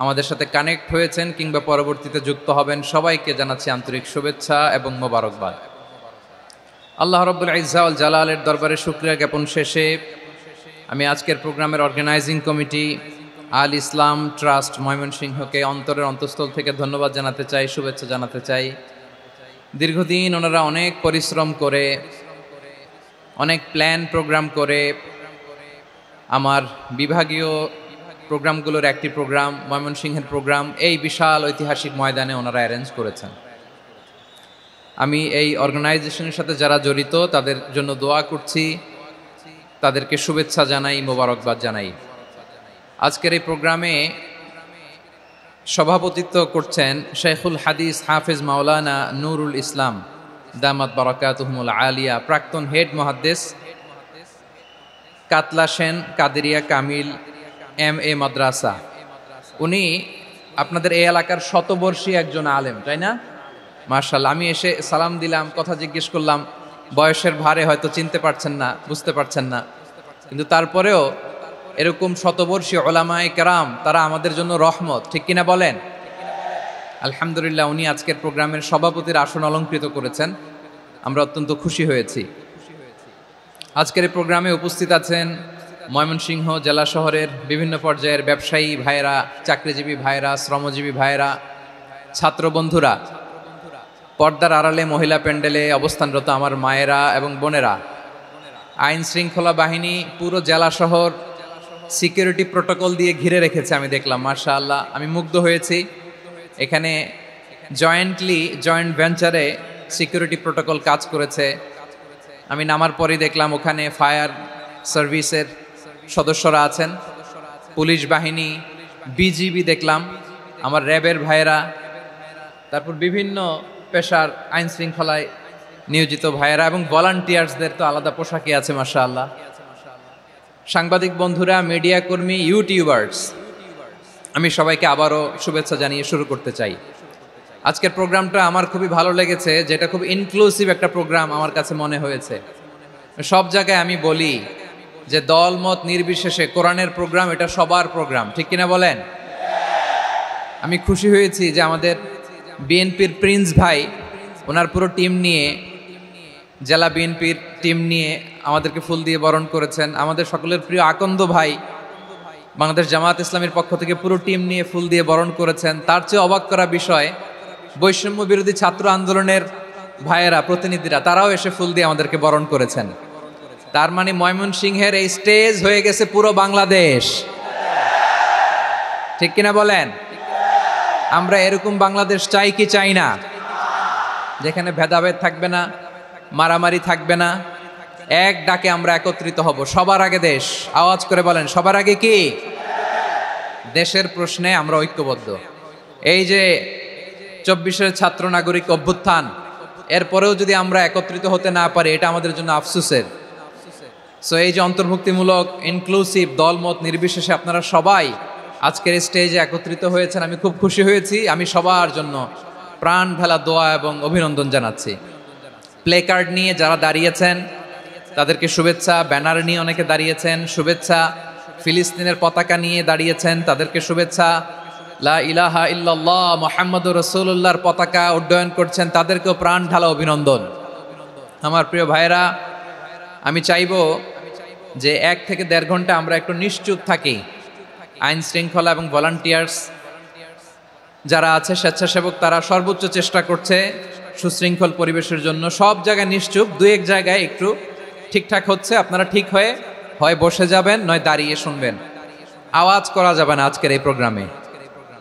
আমাদের সাথে কানেক্ট হয়েছেন কিংবা পরবর্তীতে যুক্ত হবেন, সবাইকে জানাচ্ছি আন্তরিক শুভেচ্ছা এবং মোবারকবাদ। আল্লাহ রাব্বুল ইজ্জা ওয়াল জালালের দরবারে শুকরিয়া জ্ঞাপন শেষে আমি আজকের প্রোগ্রামের অর্গানাইজিং কমিটি আল ইসলাম ট্রাস্ট ময়মনসিংহকে অন্তরের অন্তঃস্থল থেকে ধন্যবাদ জানাতে চাই, শুভেচ্ছা জানাতে চাই। দীর্ঘদিন ওনারা অনেক পরিশ্রম করে, অনেক প্ল্যান প্রোগ্রাম করে আমার বিভাগীয় প্রোগ্রামগুলোর একটি প্রোগ্রাম, ময়মনসিংহের প্রোগ্রাম, এই বিশাল ঐতিহাসিক ময়দানে ওনারা অ্যারেঞ্জ করেছেন। আমি এই অর্গানাইজেশনের সাথে যারা জড়িত তাদের জন্য দোয়া করছি, তাদেরকে শুভেচ্ছা জানাই, মোবারকবাদ জানাই। আজকের এই প্রোগ্রামে সভাপতিত্ব করছেন শেখুল হাদিস হাফেজ মাওলানা নুরুল ইসলাম দামাত বারাকাতুহুমুল আলিয়া, প্রাক্তন হেড মুহাদ্দিস কাতলা সেন কাদেরিয়া কামিল MA মাদ্রাসা। উনি আপনাদের এই এলাকার শতবর্ষী একজন আলেম, তাই না? মাশাআল্লাহ। আমি এসে সালাম দিলাম, কথা জিজ্ঞেস করলাম, বয়সের ভারে হয়তো চিনতে পারছেন না, বুঝতে পারছেন না, কিন্তু তারপরেও এরকম শতবর্ষী ওলামায়ে কেরাম, তারা আমাদের জন্য রহমত, ঠিক কিনা বলেন? আলহামদুলিল্লাহ, উনি আজকের প্রোগ্রামের সভাপতির আসন অলঙ্কৃত করেছেন, আমরা অত্যন্ত খুশি হয়েছি। আজকের এই প্রোগ্রামে উপস্থিত আছেন ময়মনসিংহ জেলা শহরের বিভিন্ন পর্যায়ের ব্যবসায়ী ভাইয়েরা, চাকরিজীবী ভাইয়েরা, শ্রমজীবী ভাইয়েরা, ছাত্র বন্ধুরা, পর্দার আড়ালে মহিলা প্যান্ডেলে অবস্থানরত আমার মায়েরা এবং বোনেরা, আইন শৃঙ্খলা বাহিনী পুরো জেলা শহর সিকিউরিটি প্রোটোকল দিয়ে ঘিরে রেখেছে, আমি দেখলাম, মাশাআল্লাহ, আমি মুগ্ধ হয়েছি। এখানে জয়েন্ট ভেঞ্চারে সিকিউরিটি প্রোটোকল কাজ করেছে। আমি নামার পরেই দেখলাম ওখানে ফায়ার সার্ভিসের সদস্যরা আছেন, পুলিশ বাহিনী, বিজিবি দেখলাম, আমার র্যাবের ভাইয়েরা, তারপর বিভিন্ন পেশার আইন শৃঙ্খলায় নিয়োজিত ভাইয়েরা এবং ভলান্টিয়ার্সদের তো আলাদা পোশাকই আছে, মাশাআল্লাহ। সাংবাদিক বন্ধুরা, মিডিয়া কর্মী, ইউটিউবার্স, আমি সবাইকে আবারও শুভেচ্ছা জানিয়ে শুরু করতে চাই। আজকের প্রোগ্রামটা আমার খুবই ভালো লেগেছে, যেটা খুব ইনক্লুসিভ একটা প্রোগ্রাম আমার কাছে মনে হয়েছে। সব জায়গায় আমি বলি যে দল মত নির্বিশেষে কোরআনের প্রোগ্রাম এটা সবার প্রোগ্রাম, ঠিক কিনা বলেন? আমি খুশি হয়েছি যে আমাদের বিএনপির প্রিন্স ভাই ওনার পুরো টিম নিয়ে, জেলা বিএনপির টিম নিয়ে আমাদেরকে ফুল দিয়ে বরণ করেছেন। আমাদের সকলের প্রিয় আকন্দ ভাই বাংলাদেশ জামায়াত ইসলামীর পক্ষ থেকে পুরো টিম নিয়ে ফুল দিয়ে বরণ করেছেন। তার চেয়ে অবাক করা বিষয়, বৈষম্য বিরোধী ছাত্র আন্দোলনের ভাইয়েরা, প্রতিনিধিরা, তারাও এসে ফুল দিয়ে আমাদেরকে বরণ করেছেন। তার মানে ময়মনসিংহের এই স্টেজ হয়ে গেছে পুরো বাংলাদেশ, ঠিক কিনা বলেন? আমরা এরকম বাংলাদেশ চাই কি চাই না? যেখানে ভেদাভেদ থাকবে না, মারামারি থাকবে না, এক ডাকে আমরা একত্রিত হব। সবার আগে দেশ, আওয়াজ করে বলেন, সবার আগে কি? দেশের প্রশ্নে আমরা ঐক্যবদ্ধ। এই যে 24-এর ছাত্র নাগরিক অভ্যুত্থান, এরপরেও যদি আমরা একত্রিত হতে না পারি, এটা আমাদের জন্য আফসোসের। সো এই যে অন্তর্ভুক্তিমূলক, ইনক্লুসিভ, দলমত নির্বিশেষে আপনারা সবাই আজকের স্টেজে একত্রিত হয়েছেন, আমি খুব খুশি হয়েছি। আমি সবার জন্য প্রাণ ঢালা দোয়া এবং অভিনন্দন জানাচ্ছি। প্লে কার্ড নিয়ে যারা দাঁড়িয়েছেন তাদেরকে শুভেচ্ছা, ব্যানার নিয়ে অনেকে দাঁড়িয়েছেন, শুভেচ্ছা, ফিলিস্তিনের পতাকা নিয়ে দাঁড়িয়েছেন, তাদেরকে শুভেচ্ছা, লা ইলাহা ইল্লাল্লাহ মুহাম্মাদুর রাসূলুল্লাহর পতাকা উড্ডয়ন করছেন, তাদেরকেও প্রাণ ঢালা অভিনন্দন। আমার প্রিয় ভাইয়েরা, আমি চাইবো যে 1 থেকে 1.5 ঘন্টা আমরা একটু নিশ্চুপ থাকি। আইন শৃঙ্খলা এবং ভলান্টিয়ার্স যারা আছে, স্বেচ্ছাসেবক, তারা সর্বোচ্চ চেষ্টা করছে সুশৃঙ্খল পরিবেশের জন্য। সব জায়গায় নিশ্চুপ, 2-1 জায়গায় একটু ঠিকঠাক হচ্ছে। আপনারা ঠিক হয়ে হয় বসে যাবেন, নয় দাঁড়িয়ে শুনবেন। আওয়াজ করা যাবে না আজকের এই প্রোগ্রামে।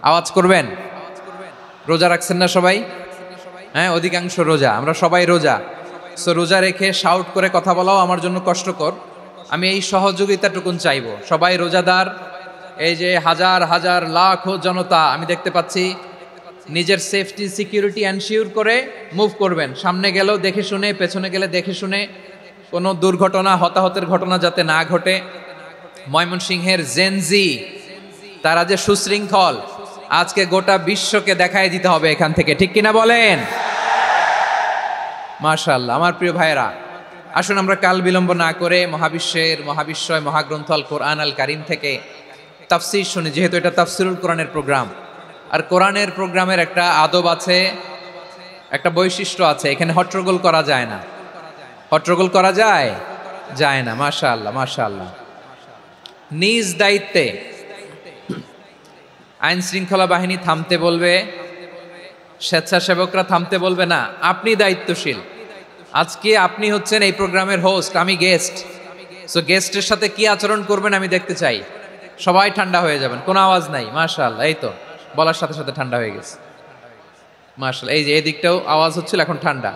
আওয়াজ করবেন? রোজা রাখছেন না সবাই? হ্যাঁ, অধিকাংশ রোজা, আমরা সবাই রোজা। সো রোজা রেখে শাউট করে কথা বলাও আমার জন্য কষ্টকর। আমি এই সহযোগিতাটুকুন চাইবো। সবাই রোজাদার, এই যে হাজার হাজার লাখো জনতা আমি দেখতে পাচ্ছি, নিজের সেফটি সিকিউরিটি এনশিওর করে মুভ করবেন। সামনে গেলেও দেখে শুনে, পেছনে গেলে দেখে শুনে, কোনো দুর্ঘটনা, হতাহতের ঘটনা যাতে না ঘটে। ময়মনসিংহের জেনজি তারা যে সুশৃঙ্খল, আজকে গোটা বিশ্বকে দেখাই দিতে হবে এখান থেকে, ঠিক কিনা বলেন? মাশাআল্লাহ। আমার প্রিয় ভাইয়েরা, আসুন আমরা কাল বিলম্ব না করে মহাবিশ্বয় মহাগ্রন্থ আল কোরআন আল কারীম থেকে তাফসীর শুনি, যেহেতু এটা তাফসীরুল কোরআনের প্রোগ্রাম। আর কোরআনের প্রোগ্রামের একটা আদব আছে, একটা বৈশিষ্ট্য আছে, এখানে হট্টগোল করা যায় না। হট্টগোল করা যায় না। মাশাআল্লাহ, মাশাআল্লাহ। নিজ দায়িত্বে আইন শৃঙ্খলা বাহিনী থামতে বলবে, স্বেচ্ছাসেবকরা থামতে বলবে না। আপনি দায়িত্বশীল। আজকে আপনি হচ্ছেন এই প্রোগ্রামের হোস্ট, আমি গেস্ট। সো গেস্টের সাথে কি আচরণ করবেন আমি দেখতে চাই। সবাই ঠান্ডা হয়ে যাবেন, কোনো আওয়াজ নাই। মাশাআল্লাহ, এই তো বলার সাথে সাথে ঠান্ডা হয়ে গেছে। মাশাআল্লাহ, এই যে এই দিকটাও আওয়াজ হচ্ছিল, এখন ঠান্ডা।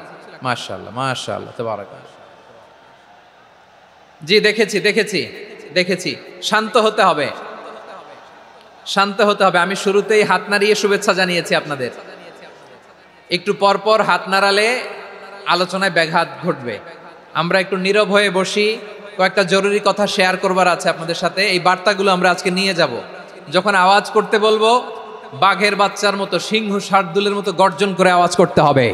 মাশাআল্লাহ, মাশাআল্লাহ, তাবারাকাল্লাহ। জি, দেখেছি। শান্ত হতে হবে, শান্ত হতে হবে। আমি শুরুতেই হাত নাড়িয়ে শুভেচ্ছা জানিয়েছি আপনাদের। একটু পরপর হাত নাড়ালে আলোচনায় ব্যাঘাত ঘটবে। আমরা একটু নীরব হয়ে বসি, কয়েকটা জরুরি কথা শেয়ার করবার আছে আপনাদের সাথে। এই বার্তাগুলো আমরা আজকে নিয়ে যাব। যখন আওয়াজ করতে বলবো, বাঘের বাচ্চার মতো, সিংহ শার্দুলের মতো গর্জন করে আওয়াজ করতে হবে।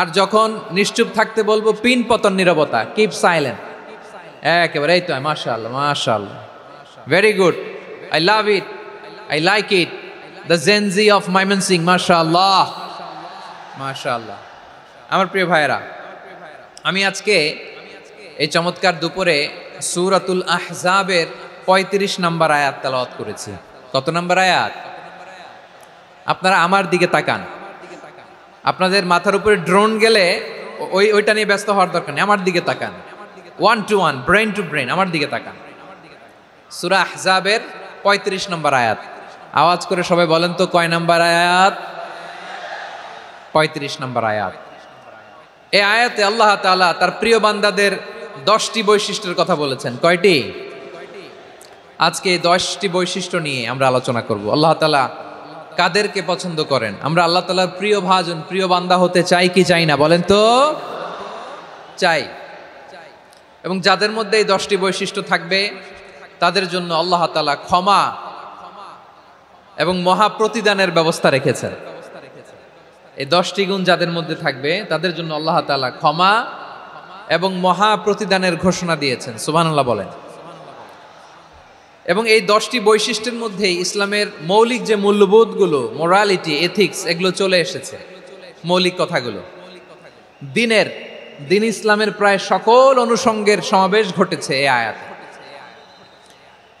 আর যখন নিশ্চুপ থাকতে বলবো, পিন পতন নীরবতা, কিপ সাইলেন্ট। একেবারে এই তো। মাশাআল্লাহ, মাশাআল্লাহ, very good, I love it, I like it, the Gen Z of Mymensingh. মাশাআল্লাহ, মাশাআল্লাহ। আমার প্রিয় ভাইয়েরা, আমি আজকে এই চমৎকার দুপুরে সূরাতুল আহজাবের 35 নম্বর আয়াত তেলাওয়াত করেছি। কত নম্বর আয়াত? আপনারা আমার দিকে তাকান। আপনাদের মাথার উপরে ড্রোন গেলে ওইটা নিয়ে ব্যস্ত হওয়ার দরকার নেই, আমার দিকে তাকান। 1 to 1, ব্রেন টু ব্রেন, আমার দিকে তাকান। সূরা আহজাবের 35 নম্বর আয়াত। আওয়াজ করে সবাই বলেন তো, কয় নম্বর আয়াত? 35 নম্বর আয়াত। এই আয়াতে আল্লাহ তাআলা তার প্রিয় বান্দাদের 10টি বৈশিষ্ট্যের কথা বলেছেন। কয়টি? আজকে এই 10টি বৈশিষ্ট্য নিয়ে আমরা আলোচনা করব। আল্লাহ তাআলা কাদেরকে পছন্দ করেন? আমরা আল্লাহ তাআলার প্রিয় ভাজন, প্রিয় বান্দা হতে চাই কি চাই না? বলেন তো। চাই। এবং যাদের মধ্যে এই 10টি বৈশিষ্ট্য থাকবে, তাদের জন্য আল্লাহ তাআলা ক্ষমা এবং মহা প্রতিদানের ব্যবস্থা রেখেছেন। এই 10টি গুণ যাদের মধ্যে থাকবে, তাদের জন্য আল্লাহ তাআলা ক্ষমা এবং মহা প্রতিদানের ঘোষণা দিয়েছেন। সুবহানাল্লাহ বলেন। এবং এই 10টি বৈশিষ্ট্যের মধ্যে ইসলামের মৌলিক যে মূল্যবোধগুলো, মোরালিটি, এথিক্স, এগুলো চলে এসেছে। মৌলিক কথাগুলো দিন ইসলামের প্রায় সকল অনুষঙ্গের সমাবেশ ঘটেছে এই আয়াতে।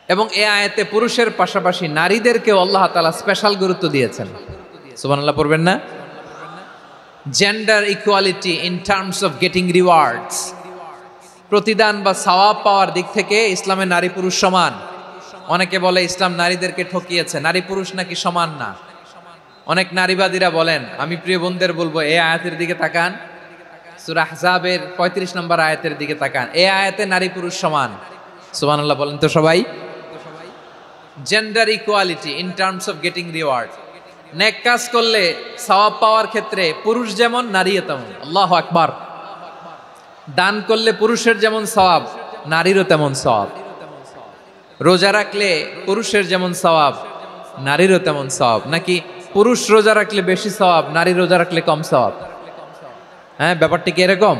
এবং এই আয়াতে পুরুষের পাশাপাশি নারীদেরকেও আল্লাহ তাআলা স্পেশাল গুরুত্ব দিয়েছেন। সুবহানাল্লাহ পড়বেন না? Gender equality in terms of getting rewards, প্রতিদান বা সওয়াব পাওয়ার দিক থেকে ইসলামে নারী পুরুষ সমান। অনেকে বলে ইসলাম নারীদেরকে ঠকিয়েছে, নারী পুরুষ নাকি সমান না। অনেক নারীবাদীরা বলেন, আমি প্রিয় বোনদের বলবো, এই আয়াতের দিকে তাকান, সূরা আহজাবের 35 নম্বর আয়াতের দিকে তাকান। এই আয়াতে নারী পুরুষ সমান। সুবহানাল্লাহ বলেন তো সবাই। Gender equality in terms of getting reward, নেক কাজ করলে সওয়াব পাওয়ার ক্ষেত্রে পুরুষ যেমন, নারীও তেমন। আল্লাহু আকবার। দান করলে পুরুষের যেমন সওয়াব, নারীরও তেমন সওয়াব। রোজা রাখলে পুরুষের যেমন সওয়াব, নারীরও তেমন সওয়াব। নাকি পুরুষ রোজা রাখলে বেশি সওয়াব, নারী রোজা রাখলে কম সওয়াব? হ্যাঁ, ব্যাপারটা কি এরকম?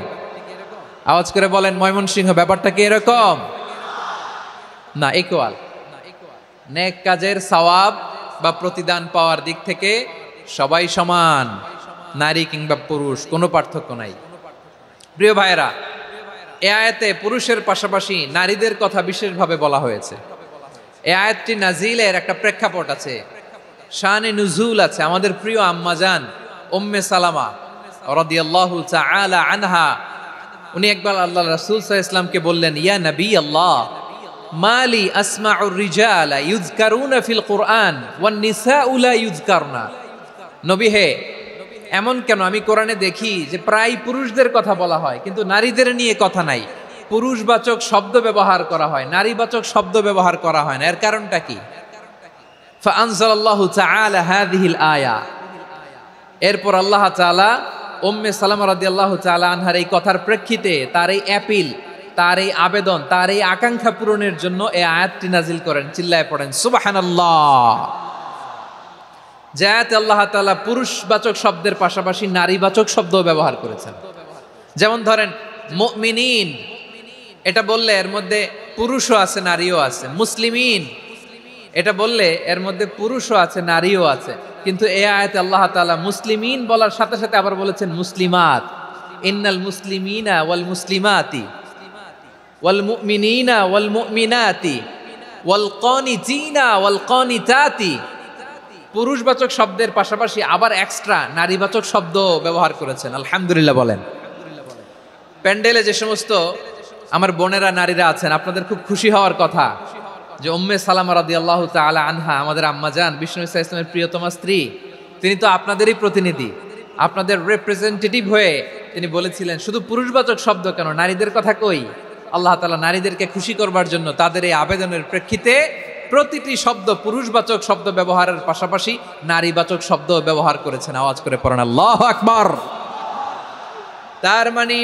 আওয়াজ করে বলেন ময়মনসিংহ, ব্যাপারটা কি এরকম? না, ইকুয়াল। নেক কাজের সওয়াব বা প্রতিদান পাওয়ার দিক থেকে সবাই সমান, নারী কিংবা পুরুষ, কোনো পার্থক্য নাই। প্রিয় ভাইয়েরা, এই আয়াতে পুরুষের পাশাপাশি নারীদের কথা বিশেষভাবে বলা হয়েছে। এই আয়াতটি নাজিলের একটা প্রেক্ষাপট আছে, শানে নুজুল আছে। আমাদের প্রিয় আম্মাজান উম্মে সালামা রাদিয়াল্লাহু তাআলা আনহা, উনি একবার আল্লাহ রাসূল সাল্লাল্লাহু আলাইহি ওয়াসাল্লামকে বললেন, ইয়া নবী আল্লাহ, মালি আসমাউর রিজালা ইউযকারুনা ফিল কুরআন ওয়ান নিসাউ লা ইউযকারনা। নবী হে, এমন কেন আমি কোরআনে দেখি যে প্রায় পুরুষদের কথা বলা হয়, কিন্তু নারীদের নিয়ে কথা নাই। পুরুষবাচক শব্দ ব্যবহার করা হয়, নারীবাচক শব্দ ব্যবহার করা হয় না। এর কারণটা কি? ফাআনজালাল্লাহু তাআলা হাযিহিল আয়া, এরপর আল্লাহ তাআলা উম্মে সালামা রাদিয়াল্লাহু তাআলা আনহার এই কথার প্রেক্ষিতে, তার এই অ্যাপিল, তার এই আবেদন, তার এই আকাঙ্ক্ষা পূরণের জন্য এই আয়াতটি নাজিল করেন। চিল্লায় পড়েন সুবহানাল্লাহ। যে আয়াতে আল্লাহ তাআলা পুরুষবাচক শব্দের পাশাপাশি নারীবাচক শব্দও ব্যবহার করেছেন। যেমন ধরেন মুমিনিন, এটা বললে এর মধ্যে পুরুষও আছে নারীও আছে। মুসলিমিন, এটা বললে এর মধ্যে পুরুষও আছে নারীও আছে। কিন্তু এই আয়াতে আল্লাহ তাআলা মুসলিমিন বলার সাথে সাথে আবার বলেছেন মুসলিমাত। ইন্নাল মুসলিমিনা ওয়াল মুসলিমাতি ওয়াল মুমিনিনা ওয়াল মুমিনাতি ওয়াল কানিতিনা ওয়াল কানিতাতি। পুরুষবাচক শব্দের পাশাপাশি আবার এক্সট্রা নারীবাচক শব্দ ব্যবহার করেছেন। আলহামদুলিল্লাহ বলেন। প্যান্ডেলে যে সমস্ত আমার বোনেরা নারীরা আছেন, আপনাদের খুব খুশি হওয়ার কথা যে উম্মে সালামা রাদিয়াল্লাহু তাআলা আনহা, আমাদের আম্মাজান বিষ্ণু ইসা ইসলামের প্রিয়তমা স্ত্রী, তিনি তো আপনাদেরই প্রতিনিধি, আপনাদের রিপ্রেজেন্টেটিভ হয়ে তিনি বলেছিলেন শুধু পুরুষবাচক শব্দ কেন, নারীদের কথা কই। আল্লাহ তাআলা নারীদেরকে খুশি করবার জন্য তাদের এই আবেদনের প্রেক্ষিতে প্রতিটি শব্দ পুরুষবাচক শব্দ ব্যবহারের পাশাপাশি নারীবাচক শব্দ ব্যবহার করেছেন। আওয়াজ করে পড়েন আল্লাহু আকবার। তার মানে